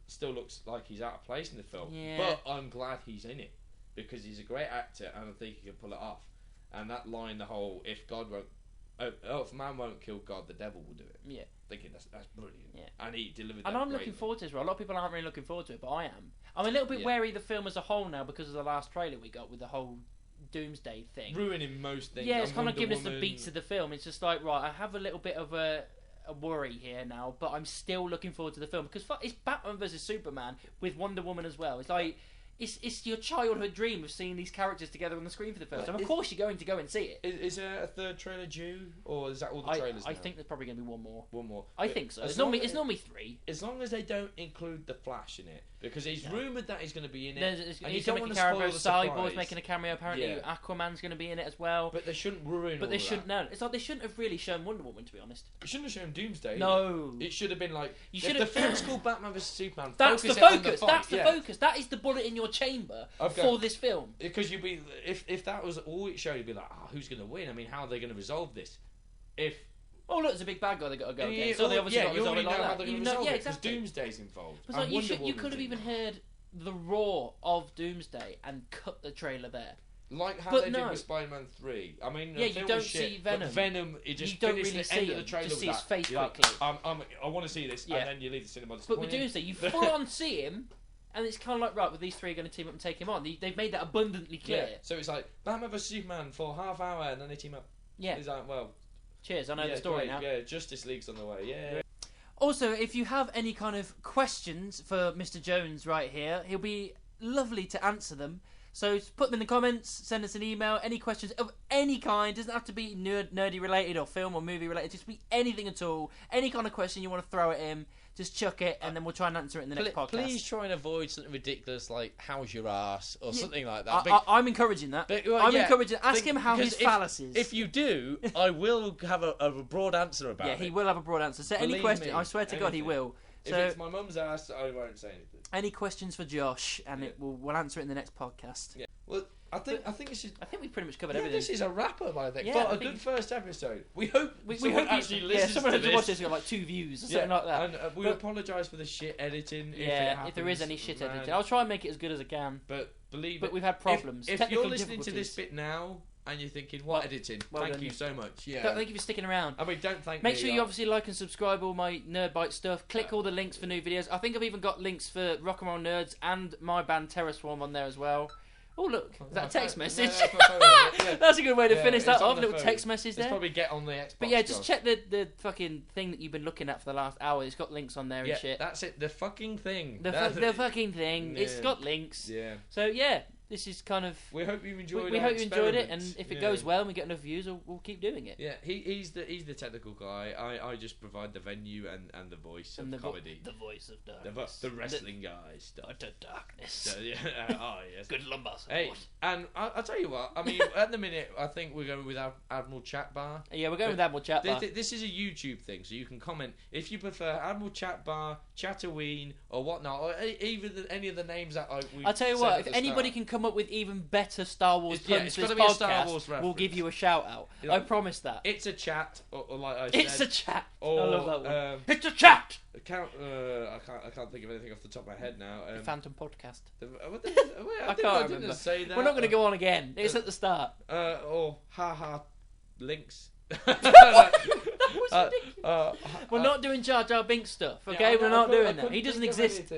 still looks like he's out of place in the film. Yeah. But I'm glad he's in it because he's a great actor, and I think he can pull it off. And that line, the whole if man won't kill God, the devil will do it. Yeah. Thinking that's brilliant. Yeah. And he delivered that. And I'm greatly. looking forward to it as well. A lot of people aren't really looking forward to it, but I am. I'm a little bit wary of the film as a whole now because of the last trailer we got with the whole Doomsday thing. Ruining most things. Yeah, it's kind of giving us the beats of the film. It's just like, right, I have a little bit of a worry here now, but I'm still looking forward to the film because it's Batman versus Superman with Wonder Woman as well. It's like it's your childhood dream of seeing these characters together on the screen for the first time. Of course, you're going to go and see it. Is there a third trailer due, or is that all the trailers? I think there's probably going to be one more. One more. I think so. It's normally 3. As long as they don't include the Flash in it, because it's rumoured that he's going to be in it. He's going to make a cameo. Cyborg's making a cameo. Apparently, Aquaman's going to be in it as well. But they shouldn't ruin. But they shouldn't. No, it's like they shouldn't have really shown Wonder Woman. To be honest, it shouldn't have shown Doomsday. No, it should have been like the film's called Batman vs Superman. That's the focus. That's the focus. That is the bullet in your chamber for this film. Because you'd be if that was all it showed, you'd be like, who's going to win? I mean, how are they going to resolve this? Oh look, there's a big bad guy they got to go against. So they obviously got to resolve it like that. How they're going to resolve it, because Doomsday's involved. But like, you could have even heard the roar of Doomsday and cut the trailer there. Like how they did with Spider-Man 3. I mean, you don't see Venom. Venom, it just you don't finished really the see end of the trailer. Just see his face like, clip. I want to see this, and then you leave the cinema. But with Doomsday, you full on see him, and it's kind of like, right, well, these three are going to team up and take him on. They've made that abundantly clear. Yeah. So it's like Batman vs Superman for half hour, and then they team up. Yeah. It's like, well, cheers, I know the story now. Yeah, Justice League's on the way. Yeah. Also, if you have any kind of questions for Mr. Jones right here, he'll be lovely to answer them. So put them in the comments, send us an email, any questions of any kind. Doesn't have to be nerdy related or film or movie related. Just be anything at all. Any kind of question you want to throw at him, just chuck it, and then we'll try and answer it in the next podcast. Please try and avoid something ridiculous like "How's your ass?" or something like that. I'm encouraging that. I'm encouraging. Ask him how his phallus is. If you do, I will have a broad answer about it. Yeah, he will have a broad answer. So any question, I swear to God, he will. If it's my mum's ass, I won't say anything. Any questions for Josh, and we'll answer it in the next podcast. Yeah. Well, I think this is. I think we've pretty much covered everything. This is a wrap up, I think. Yeah, but a good first episode. We hope someone actually listens to this. Yeah, someone who's watched this got like 2 views or something like that. And we apologise for the shit editing. If there is any shit editing, I'll try and make it as good as I can. But we've had problems. If you're listening to this bit now and you're thinking, what editing? Thank you so much. Yeah. Thank you for sticking around. I mean, don't thank me. Make sure you obviously like and subscribe all my Nerd Bite stuff. Click all the links for new videos. I think I've even got links for Rock and Roll Nerds and my band Terror Swarm on there as well. Oh look, is that a text message? That's a good way to finish that off. A little text message there. Let's probably get on the Xbox. But yeah, just check the fucking thing that you've been looking at for the last hour. It's got links on there and shit. That's it. The fucking thing. The fucking thing. Yeah. It's got links. Yeah. So yeah. This is kind of. We hope you enjoyed. We hope you enjoyed it, and if it goes well and we get enough views, we'll keep doing it. Yeah, he's the technical guy. I just provide the venue and the voice of comedy. The voice of darkness. The wrestling guy stuff. Utter darkness. So, yeah. Oh yes. Good lumbar support. Hey, and I'll tell you what. I mean, at the minute, I think we're going with Admiral Chat Bar. Yeah, we're going with Admiral Chat Bar. This is a YouTube thing, so you can comment if you prefer Admiral Chat Bar, Chatterween, or whatnot, or even any of the names that I'll tell you what. If anybody can come up with even better Star Wars puns for this podcast, we'll give you a shout out. I promise that. It's a chat, or like I said. It's a chat. Or, I love that one. It's a chat. I can't think of anything off the top of my head now. The Phantom Podcast. I can't remember. Say that. We're not going to go on again. It's at the start. Or haha links. That was ridiculous. We're not doing Jar Jar Binks stuff, okay? Yeah, we're not doing that. He doesn't exist.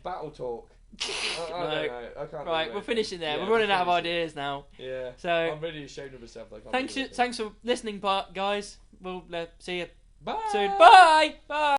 Battle talk. I don't know. I can't. Right, we're finishing there. We're running out of ideas now. Yeah. So I'm really ashamed of myself. Thanks for listening, guys. We'll see you Bye. soon. Bye. Bye.